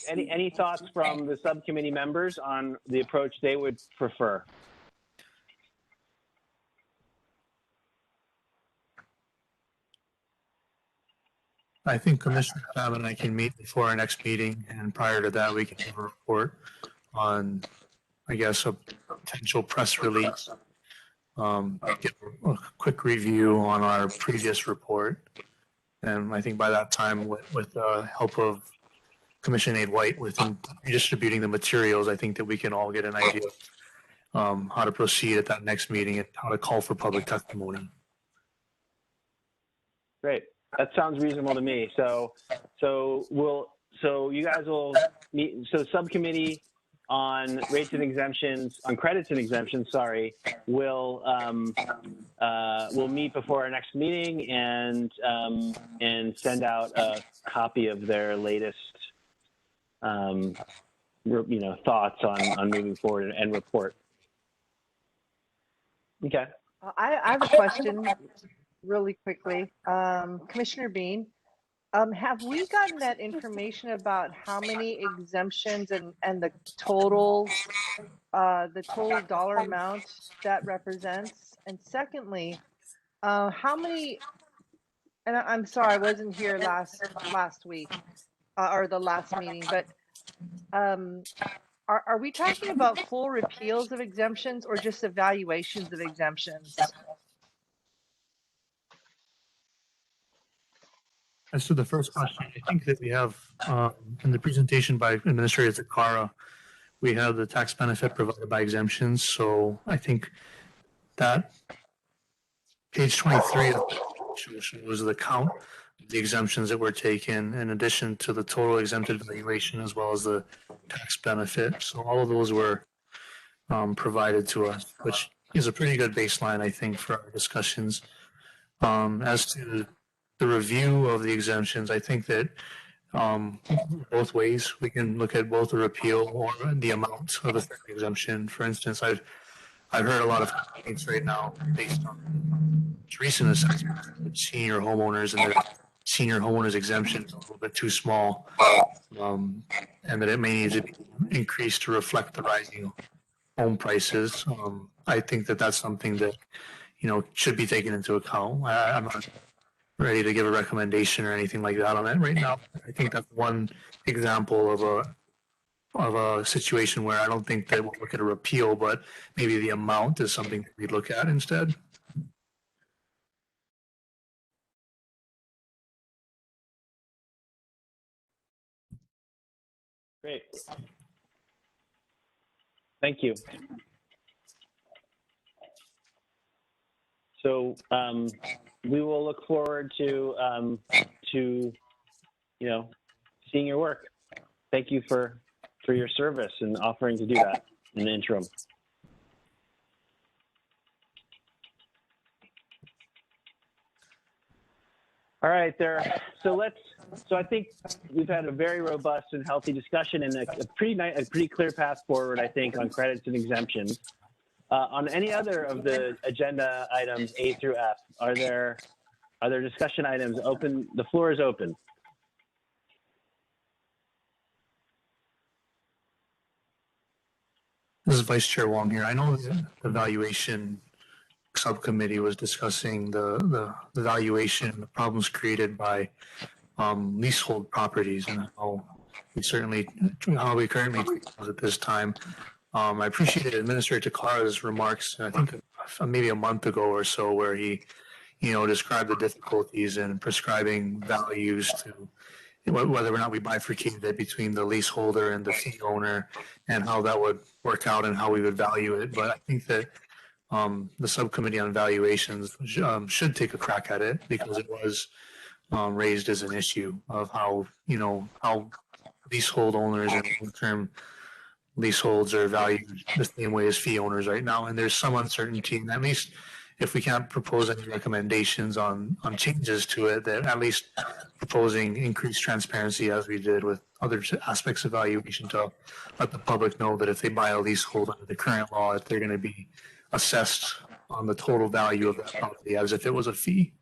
any thoughts from the subcommittee members on the approach they would prefer? I think Commissioner Fab and I can meet before our next meeting, and prior to that, we can have a report on, I guess, a potential press release. Get a quick review on our previous report, and I think by that time, with the help of Commissioner Aide White with redistributing the materials, I think that we can all get an idea of how to proceed at that next meeting and how to call for public testimony. Great. That sounds reasonable to me. So you guys will meet. So subcommittee on rates and exemptions, on credits and exemptions. Sorry, will meet before our next meeting and send out a copy of their latest, thoughts on moving forward and report. Okay. I have a question really quickly. Commissioner Bean, have we gotten that information about how many exemptions and the total dollar amount that represents? And secondly, how many, and I'm sorry, I wasn't here last week or the last meeting, but are we talking about full repeals of exemptions or just evaluations of exemptions? As to the first question, I think that we have in the presentation by Administrator Zakara, we have the tax benefit provided by exemptions. So I think that page 23 of the presentation was the count of the exemptions that were taken in addition to the total exempted valuation as well as the tax benefit. So all of those were provided to us, which is a pretty good baseline, I think, for our discussions. As to the review of the exemptions, I think that both ways we can look at both the repeal or the amount of the exemption. For instance, I've heard a lot of complaints right now based on recent assessments with senior homeowners, and their senior homeowners exemption is a little bit too small, and that it may need to be increased to reflect the rising home prices. I think that that's something that should be taken into account. I'm not ready to give a recommendation or anything like that on it right now. I think that's one example of a situation where I don't think that we'll look at a repeal, but maybe the amount is something that we'd look at instead. Great. Thank you. So we will look forward to seeing your work. Thank you for your service and offering to do that in the interim. All right, so I think we've had a very robust and healthy discussion and a pretty clear path forward, I think, on credits and exemptions. On any other of the agenda items A through F, are there discussion items open? The floor is open. This is Vice Chair Wong here. I know the evaluation subcommittee was discussing the valuation, the problems created by leasehold properties, and how we currently at this time. I appreciated Administrator Takara's remarks, I think maybe a month ago or so, where he, described the difficulties in prescribing values to whether or not we bifurcated it between the leaseholder and the fee owner, and how that would work out and how we would value it. But I think that the subcommittee on valuations should take a crack at it, because it was raised as an issue of how leasehold owners and long-term leaseholds are valued the same way as fee owners right now. And there's some uncertainty, and at least if we can't propose any recommendations on changes to it, that at least proposing increased transparency as we did with other aspects of valuation, to let the public know that if they buy a leasehold under the current law, that they're going to be assessed on the total value of that property as if it was a fee.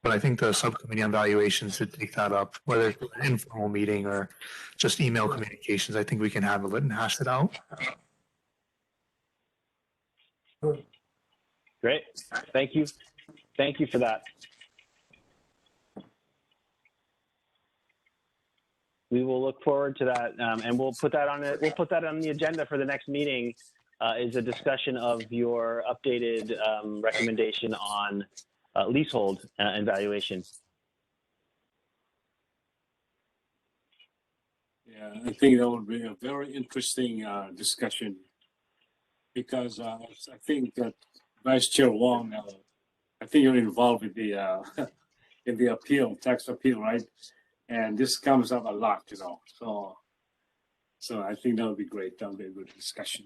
But I think the subcommittee on valuations should take that up, whether it's an informal meeting or just email communications. I think we can handle it and hash it out. Great. Thank you. Thank you for that. We will look forward to that, and we'll put that on the agenda for the next meeting. Is a discussion of your updated recommendation on leasehold and valuation. Yeah, I think that would be a very interesting discussion, because I think that Vice Chair Wong, I think you're involved with the in the appeal, tax appeal, right? And this comes up a lot, So I think that would be great. That would be a good discussion.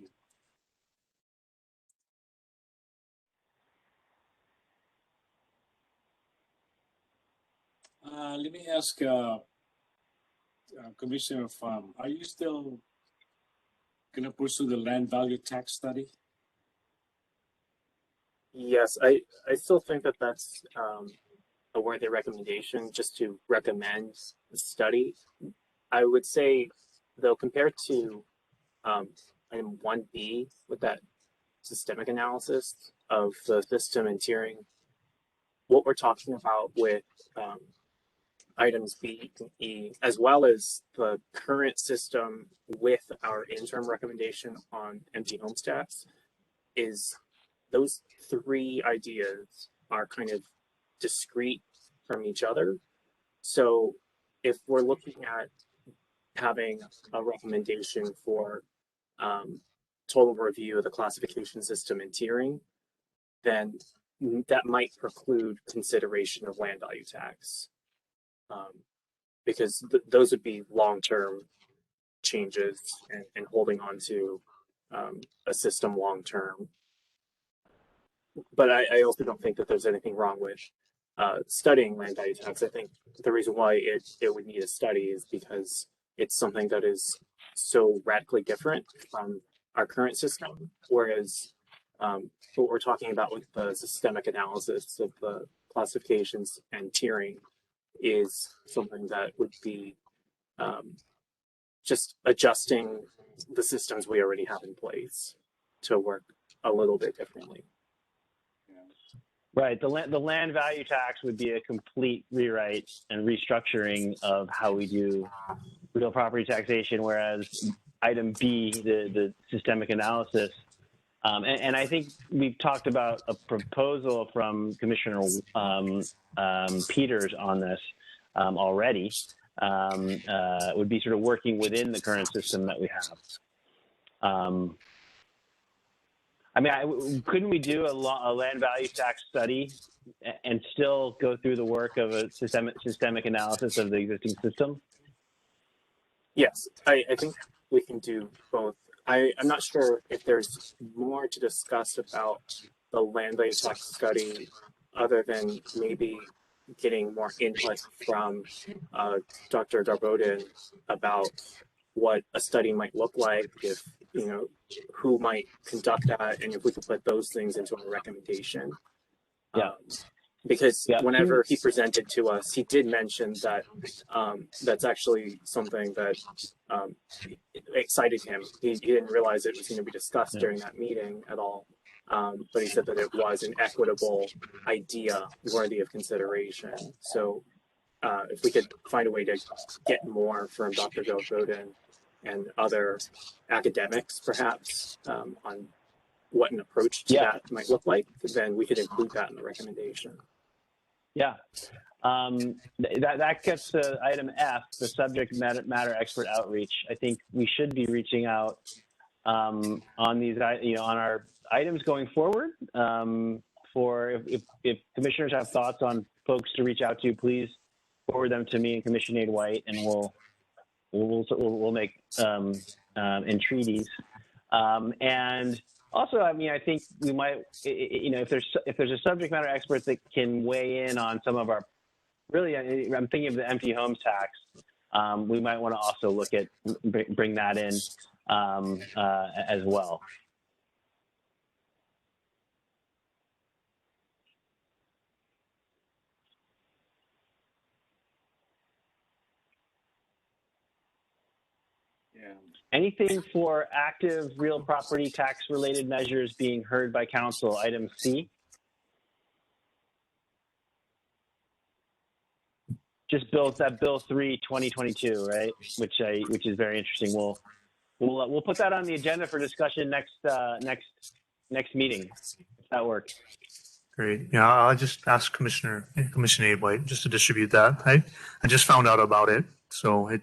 Let me ask Commissioner Pham, are you still going to pursue the land value tax study? Yes, I still think that that's a worthy recommendation, just to recommend the study. I would say, though, compared to item 1B with that systemic analysis of the system and tiering, what we're talking about with items B and E, as well as the current system with our interim recommendation on empty home stats, is those three ideas are kind of discrete from each other. So if we're looking at having a recommendation for total review of the classification system and tiering, then that might preclude consideration of land value tax, because those would be long-term changes and holding on to a system long-term. But I also don't think that there's anything wrong with studying land value tax. I think the reason why it would need a study is because it's something that is so radically different from our current system, whereas what we're talking about with the systemic analysis of the classifications and tiering is something that would be just adjusting the systems we already have in place to work a little bit differently. Right. The land value tax would be a complete rewrite and restructuring of how we do real property taxation, whereas item B, the systemic analysis, and I think we've talked about a proposal from Commissioner Peters on this already. Would be sort of working within the current system that we have. I mean, couldn't we do a land value tax study and still go through the work of a systemic analysis of the existing system? Yes, I think we can do both. I'm not sure if there's more to discuss about the land value tax study other than maybe getting more input from Dr. Darboden about what a study might look like, if, you know, who might conduct that, and if we could put those things into a recommendation. Yeah. Because Yeah. whenever he presented to us, he did mention that that's actually something that excited him. He didn't realize it was going to be discussed during that meeting at all. But he said that it was an equitable idea worthy of consideration. So if we could find a way to get more from Dr. Darboden and other academics, perhaps, on what an approach to that might look like, then we could include that in the recommendation. Yeah. That gets to item F, the subject matter expert outreach. I think we should be reaching out on these, on our items going forward. For if commissioners have thoughts on folks to reach out to, please forward them to me and Commissioner Nate White, and we'll make entreaties. And also, I mean, I think we might, if there's a subject matter expert that can weigh in on some of our, really, I'm thinking of the empty homes tax. We might want to also look at bring that in as well. Yeah. Anything for active real property tax related measures being heard by council, item C? Just bill 3, 2022, right? Which is very interesting. We'll put that on the agenda for discussion next meeting, if that works. Great. Yeah, I'll just ask Commissioner White just to distribute that. I just found out about it, so it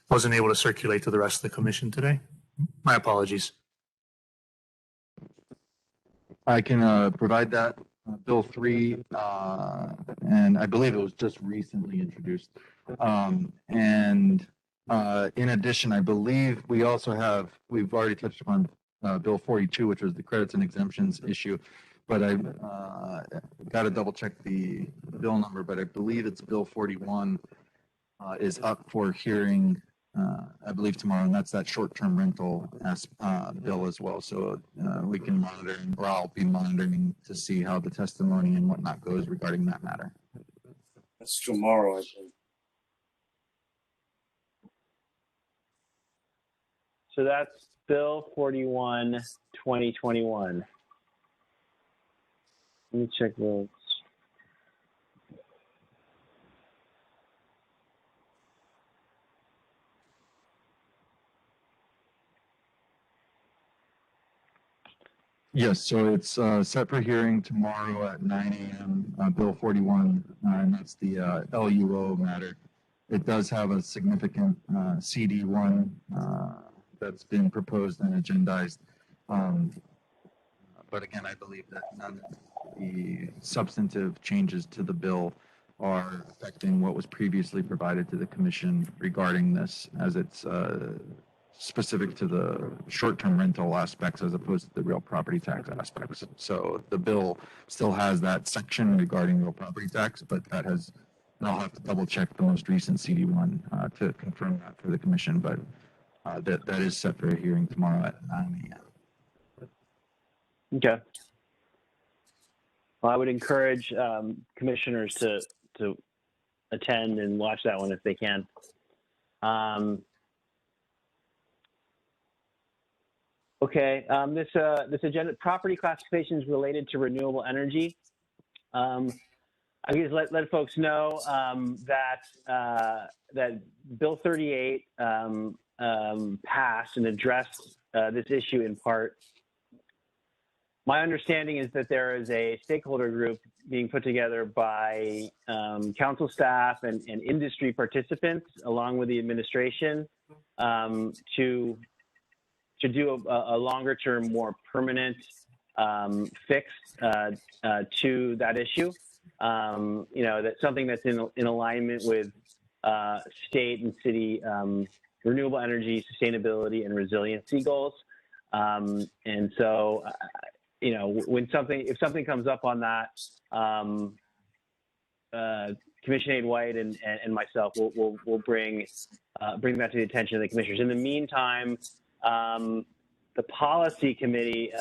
wasn't able to circulate to the rest of the commission today. My apologies. I can provide that. Bill 3, and I believe it was just recently introduced. And in addition, I believe we've already touched upon Bill 42, which was the credits and exemptions issue. But I got to double check the bill number, but I believe it's Bill 41 is up for hearing, I believe tomorrow, and that's that short-term rental bill as well. So we can monitor, or I'll be monitoring to see how the testimony and whatnot goes regarding that matter. That's tomorrow, I think. So that's Bill 41, 2021. Let me check those. Yes, so it's set for hearing tomorrow at 9 a.m. Bill 41, and that's the LUO matter. It does have a significant CD1 that's been proposed and agendized. But again, I believe that none of the substantive changes to the bill are affecting what was previously provided to the commission regarding this, as it's specific to the short-term rental aspects as opposed to the real property tax aspects. So the bill still has that section regarding real property tax, but that has, and I'll have to double check the most recent CD1 to confirm that for the commission, but that is set for a hearing tomorrow at 9 a.m. Okay. Well, I would encourage commissioners to attend and watch that one if they can. Okay, this agenda, property classifications related to renewable energy. I guess let folks know that Bill 38 passed and addressed this issue in part. My understanding is that there is a stakeholder group being put together by council staff and industry participants, along with the administration, to do a longer term, more permanent fix to that issue. That's something that's in alignment with state and city renewable energy, sustainability, and resiliency goals. And so, if something comes up on that, Commissioner Aide White and myself will bring that to the attention of the commissioners. In the meantime, the policy committee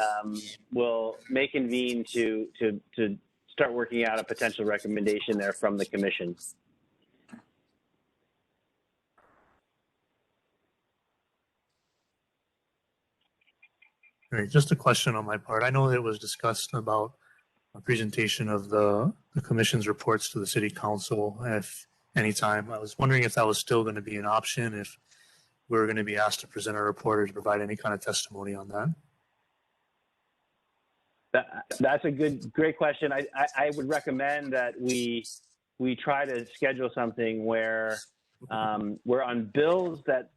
may convene to start working out a potential recommendation there from the commission. All right, just a question on my part. I know it was discussed about a presentation of the commission's reports to the city council if anytime. I was wondering if that was still going to be an option, if we were going to be asked to present our report or to provide any kind of testimony on that. That's a great question. I would recommend that we try to schedule something where we're on bills that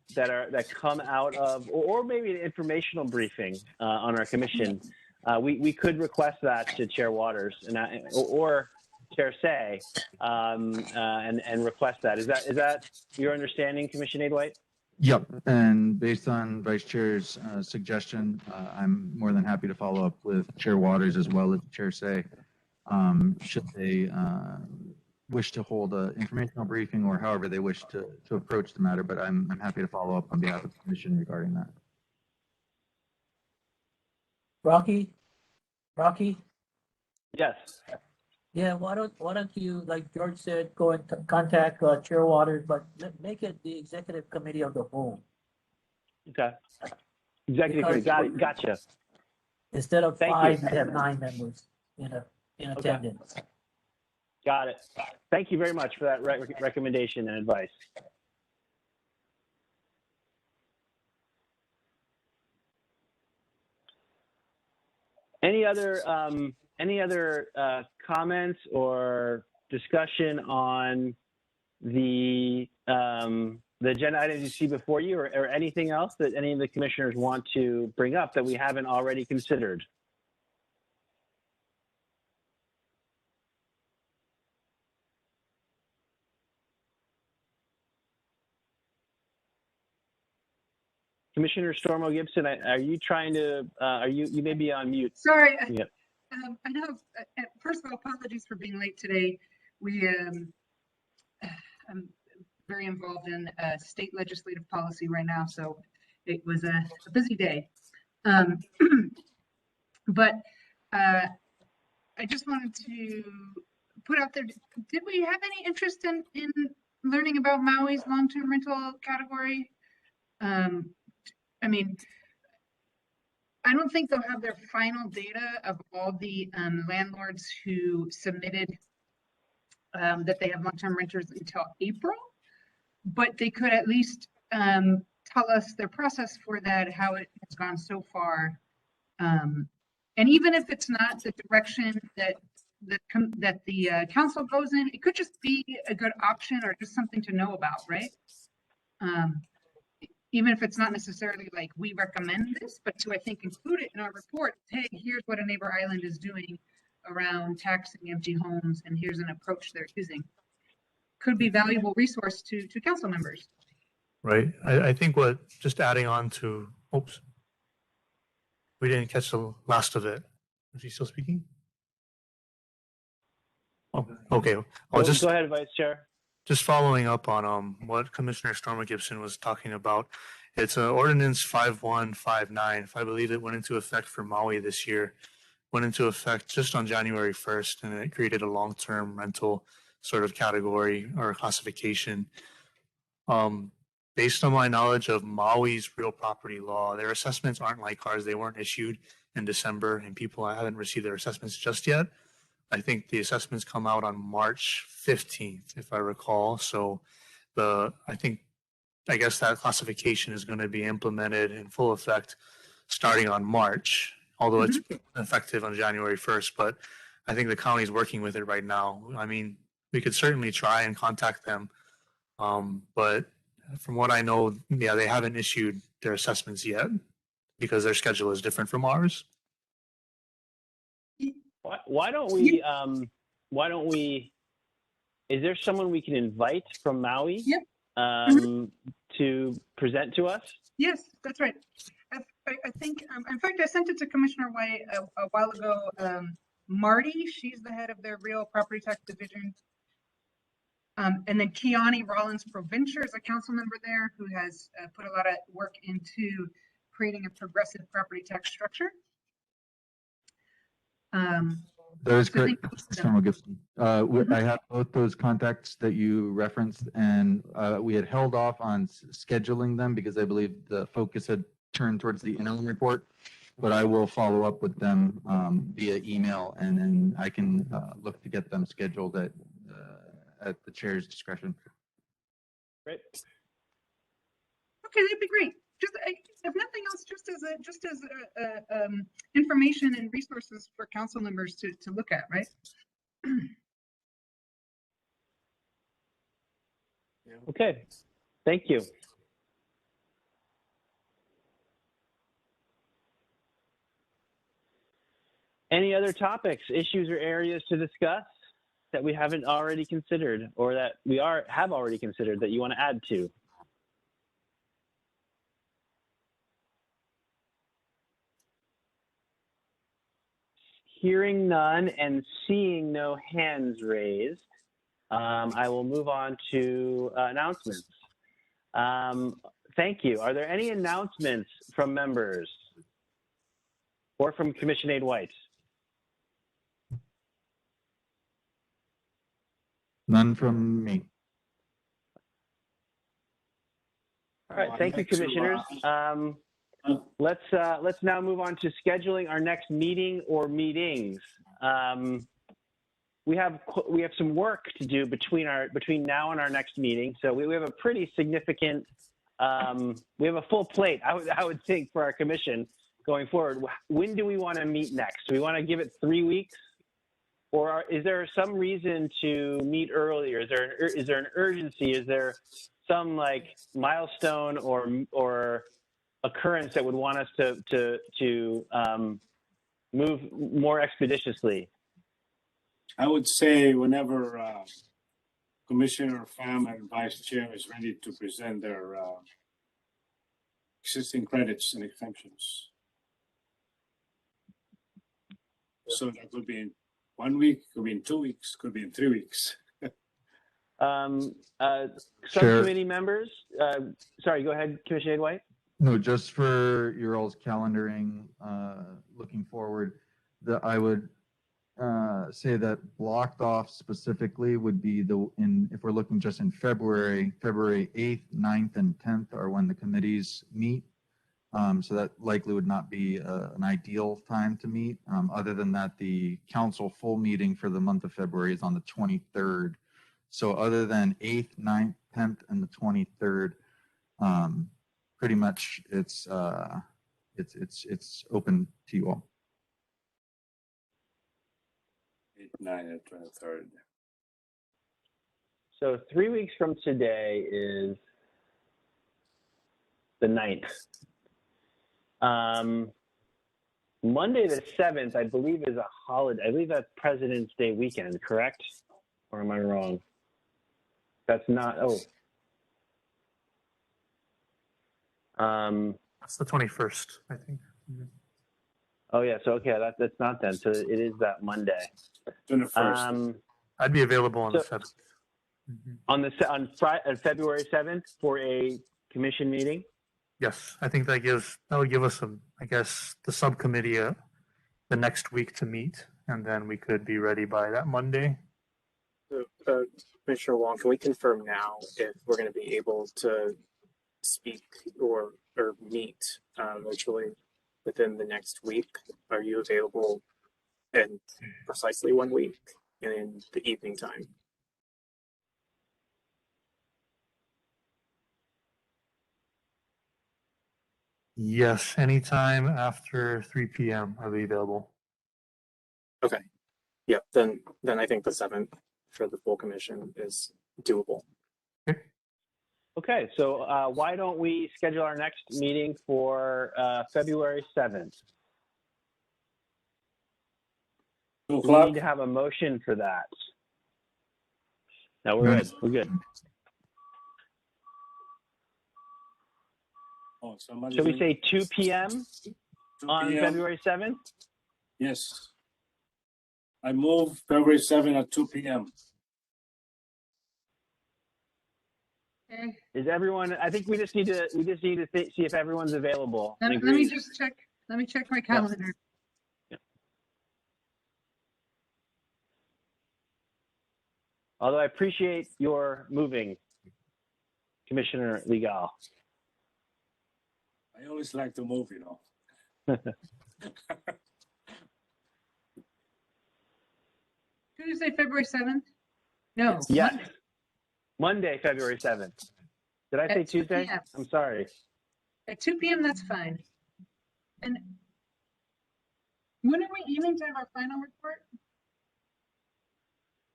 come out of, or maybe an informational briefing on our commission. We could request that to Chair Waters or Chair Say and request that. Is that your understanding, Commissioner Aide White? Yep, and based on Vice Chair's suggestion, I'm more than happy to follow up with Chair Waters as well as Chair Say. Should they wish to hold an informational briefing or however they wish to approach the matter, but I'm happy to follow up on behalf of the Commission regarding that. Rocky? Yes. Yeah, why don't you, like George said, go and contact Chair Waters, but make it the executive committee of the whole. Okay. Executive committee. Gotcha. Instead of Thank 5, you. you have 9 members in attendance. Got it. Thank you very much for that recommendation and advice. Any other comments or discussion on the agenda items you see before you, or anything else that any of the commissioners want to bring up that we haven't already considered? Commissioner Stormo Gibson, are you trying to? You may be on mute. Sorry. Yep. I know. First of all, apologies for being late today. I'm very involved in state legislative policy right now, so it was a busy day. But I just wanted to put out there, did we have any interest in learning about Maui's long-term rental category? I mean, I don't think they'll have their final data of all the landlords who submitted that they have long-term renters until April, but they could at least tell us their process for that, how it has gone so far. And even if it's not the direction that the council goes in, it could just be a good option or just something to know about, right? Even if it's not necessarily like we recommend this, but to, I think, include it in our report. Hey, here's what a neighbor island is doing around taxing empty homes, and here's an approach they're using. Could be valuable resource to council members. Right. I think just adding on to, oops, we didn't catch the last of it. Is he still speaking? Oh, okay. I'll just go ahead, Vice Chair. Just following up on what Commissioner Stormer Gibson was talking about. It's Ordinance 5159. I believe it went into effect for Maui this year. Went into effect just on January 1st, and it created a long-term rental sort of category or classification. Based on my knowledge of Maui's real property law, their assessments aren't like ours. They weren't issued in December, and people haven't received their assessments just yet. I think the assessments come out on March 15th, if I recall. So I guess that classification is going to be implemented in full effect starting on March, although it's effective on January 1st. But I think the county is working with it right now. I mean, we could certainly try and contact them. But from what I know, yeah, they haven't issued their assessments yet because their schedule is different from ours. Why don't we, is there someone we can invite from Maui? Yep. To present to us? Yes, that's right. I think, in fact, I sent it to Commissioner White a while ago. Marty, she's the head of their real property tax division. And then Kiani Rollins Provencher is a council member there who has put a lot of work into creating a progressive property tax structure. That is So I correct, think- Mr. Gibson. I have both those contacts that you referenced, and we had held off on scheduling them because I believe the focus had turned towards the interim report. But I will follow up with them via email, and then I can look to get them scheduled at the chair's discretion. Great. Okay, that'd be great. Just if nothing else, just as information and resources for council members to look at, right? Okay, thank you. Any other topics, issues, or areas to discuss that we haven't already considered, or that we have already considered that you want to add to? Hearing none and seeing no hands raised, I will move on to announcements. Thank you. Are there any announcements from members or from Commission Aide White? None from me. All right, thank you, commissioners. Let's now move on to scheduling our next meeting or meetings. We have some work to do between now and our next meeting. So we have a pretty significant. We have a full plate, I would think, for our commission going forward. When do we want to meet next? Do we want to give it 3 weeks, or is there some reason to meet earlier? Is there an urgency? Is there some like milestone or occurrence that would want us to move more expeditiously? I would say whenever Commissioner Pham and Vice Chair is ready to present their existing credits and exemptions. So that could be in 1 week, could be in 2 weeks, could be in 3 weeks. Subcommittee members, sorry, go ahead, Commissioner Aide White. No, just for your all's calendaring, looking forward, I would say that blocked off specifically would be if we're looking just in February 8th, 9th, and 10th are when the committees meet. So that likely would not be an ideal time to meet. Other than that, the council full meeting for the month of February is on the 23rd. So other than 8th, 9th, 10th, and the 23rd, pretty much it's open to you all. 8, 9, and 23rd. So 3 weeks from today is the 9th. Monday the 7th, I believe, is a holiday. I believe that's President's Day weekend, correct? Or am I wrong? That's not, That's the 21st, I think. oh yeah, so okay, that's not then. So it is that Monday. 21st. I'd be available on the So- 7th. On February 7th for a commission meeting? Yes, I think that would give us the subcommittee the next week to meet, and then we could be ready by that Monday. Commissioner Wong, can we confirm now if we're going to be able to speak or meet virtually within the next week? Are you available in precisely 1 week in the evening time? Yes, anytime after 3 p.m. I'll be available. Okay. Yep. Then I think the 7th for the full commission is doable. Okay, so why don't we schedule our next meeting for February 7th? 2 We o'clock? need to have a motion for that. No, we're good. We're good. Oh, somebody. Should we say 2 p.m. 2 on p.m.? February 7th? Yes. I move February 7 at 2 p.m. Okay, Is everyone? I think we just need to see if everyone's available and let me agrees. just check, let me check my calendar. Although I appreciate your moving, Commissioner Legal. I always like to move, you know. Tuesday, February 7th? No. Yes. Monday. Monday, February 7th. Did I say At 2 Tuesday? p.m. I'm sorry. At 2 p.m., that's fine. And when are we aiming to have our final report?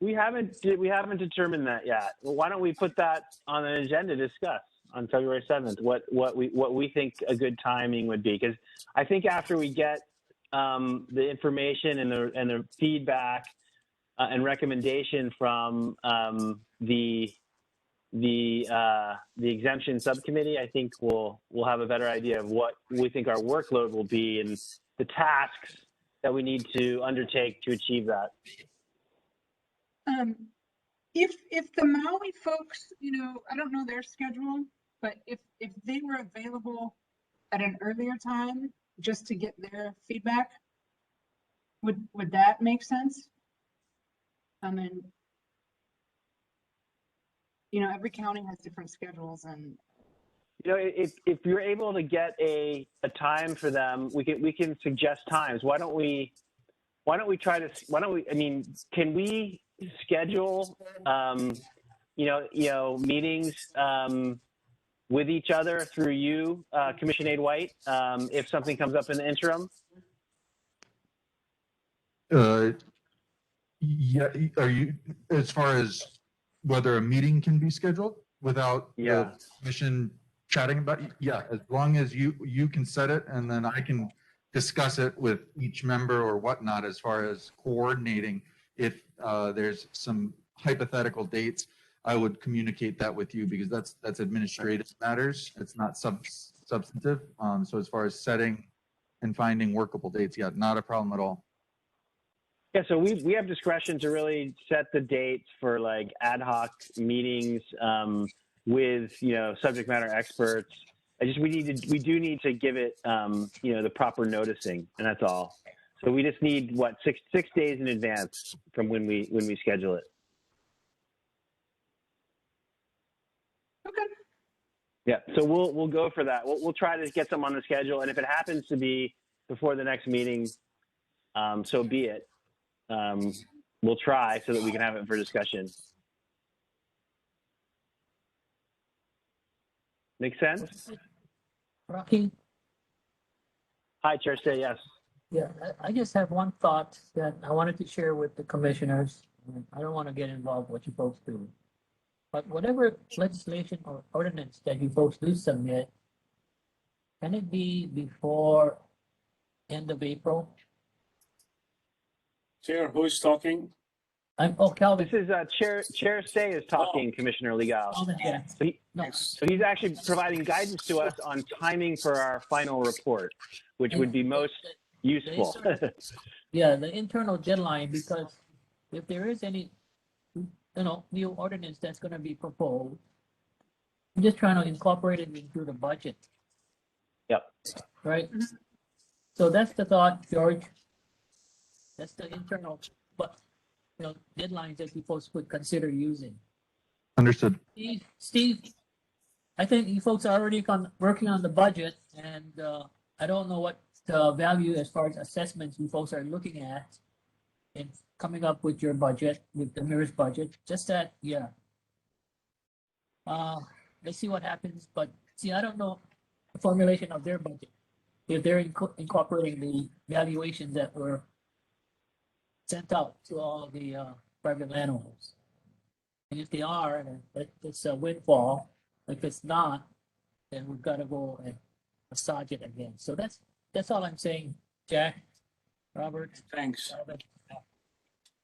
We haven't determined that yet. Well, why don't we put that on an agenda to discuss on February 7th? What we think a good timing would be, because I think after we get the information and the feedback and recommendation from the exemption subcommittee, I think we'll have a better idea of what we think our workload will be and the tasks that we need to undertake to achieve that. If the Maui folks, you know, I don't know their schedule, but if they were available at an earlier time just to get their feedback, would that make sense? I mean, you know, every county has different schedules, and You know, if you're able to get a time for them, we can suggest times. Why can we schedule meetings with each other through you, Commissioner Aid White, if something comes up in the interim? Yeah, are you, as far as whether a meeting can be scheduled without Yeah. the commission chatting about it? Yeah, as long as you can set it, and then I can discuss it with each member or whatnot as far as coordinating. If there's some hypothetical dates, I would communicate that with you, because that's administrative matters. It's not substantive. So as far as setting and finding workable dates, yeah, not a problem at all. Yeah, so we have discretion to really set the dates for like ad hoc meetings with subject matter experts. We do need to give it the proper noticing, and that's all. So we just need six days in advance from when we schedule it. okay. Yeah, so we'll go for that. We'll try to get some on the schedule, and if it happens to be before the next meeting, so be it. We'll try so that we can have it for discussion. Make sense? Rocky? Hi, Chair. Say yes. Yeah, I just have one thought that I wanted to share with the commissioners. I don't want to get involved what you folks do. But whatever legislation or ordinance that you folks do submit, can it be before end of April? Chair, who is talking? Calvin. This is Chair Say is talking, Commissioner Legal. Calvin, yeah. No, So he's actually providing guidance to us on timing for our final report, which would be most useful. yeah, the internal deadline, because if there is any, new ordinance that's gonna be proposed, I'm just trying to incorporate it into the budget. Yep. Right? So that's the thought, George. That's the internal, but, deadlines that you folks would consider using. Understood. Steve, I think you folks are already working on the budget, and I don't know what value as far as assessments you folks are looking at in coming up with your budget, with the mayor's budget. Just that, yeah. Let's see what happens, but see, I don't know the formulation of their budget. If they're incorporating the valuations that were sent out to all the private landowners. And if they are, then it's a windfall. If it's not, then we've got to go and massage it again. So that's all I'm saying, Jack, Robert. Thanks.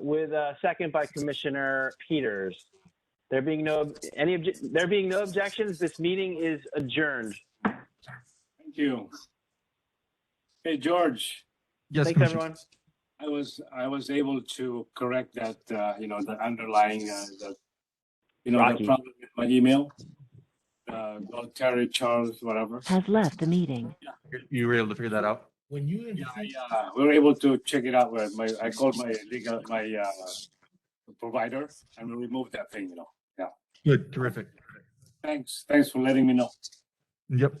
with a second by Commissioner Peters. There being no objections, this meeting is adjourned. Thank you. Hey, George, Yes, Thanks, Commissioner. everyone. I was able to correct that, the underlying, the Rocky. problem with my email. Terry Charles, whatever. Has left the meeting. You were able to figure that out? When you Yeah, we were able to check it out with I called my provider and we removed that thing, Yeah. Good, terrific. Thanks for letting me know. Yep.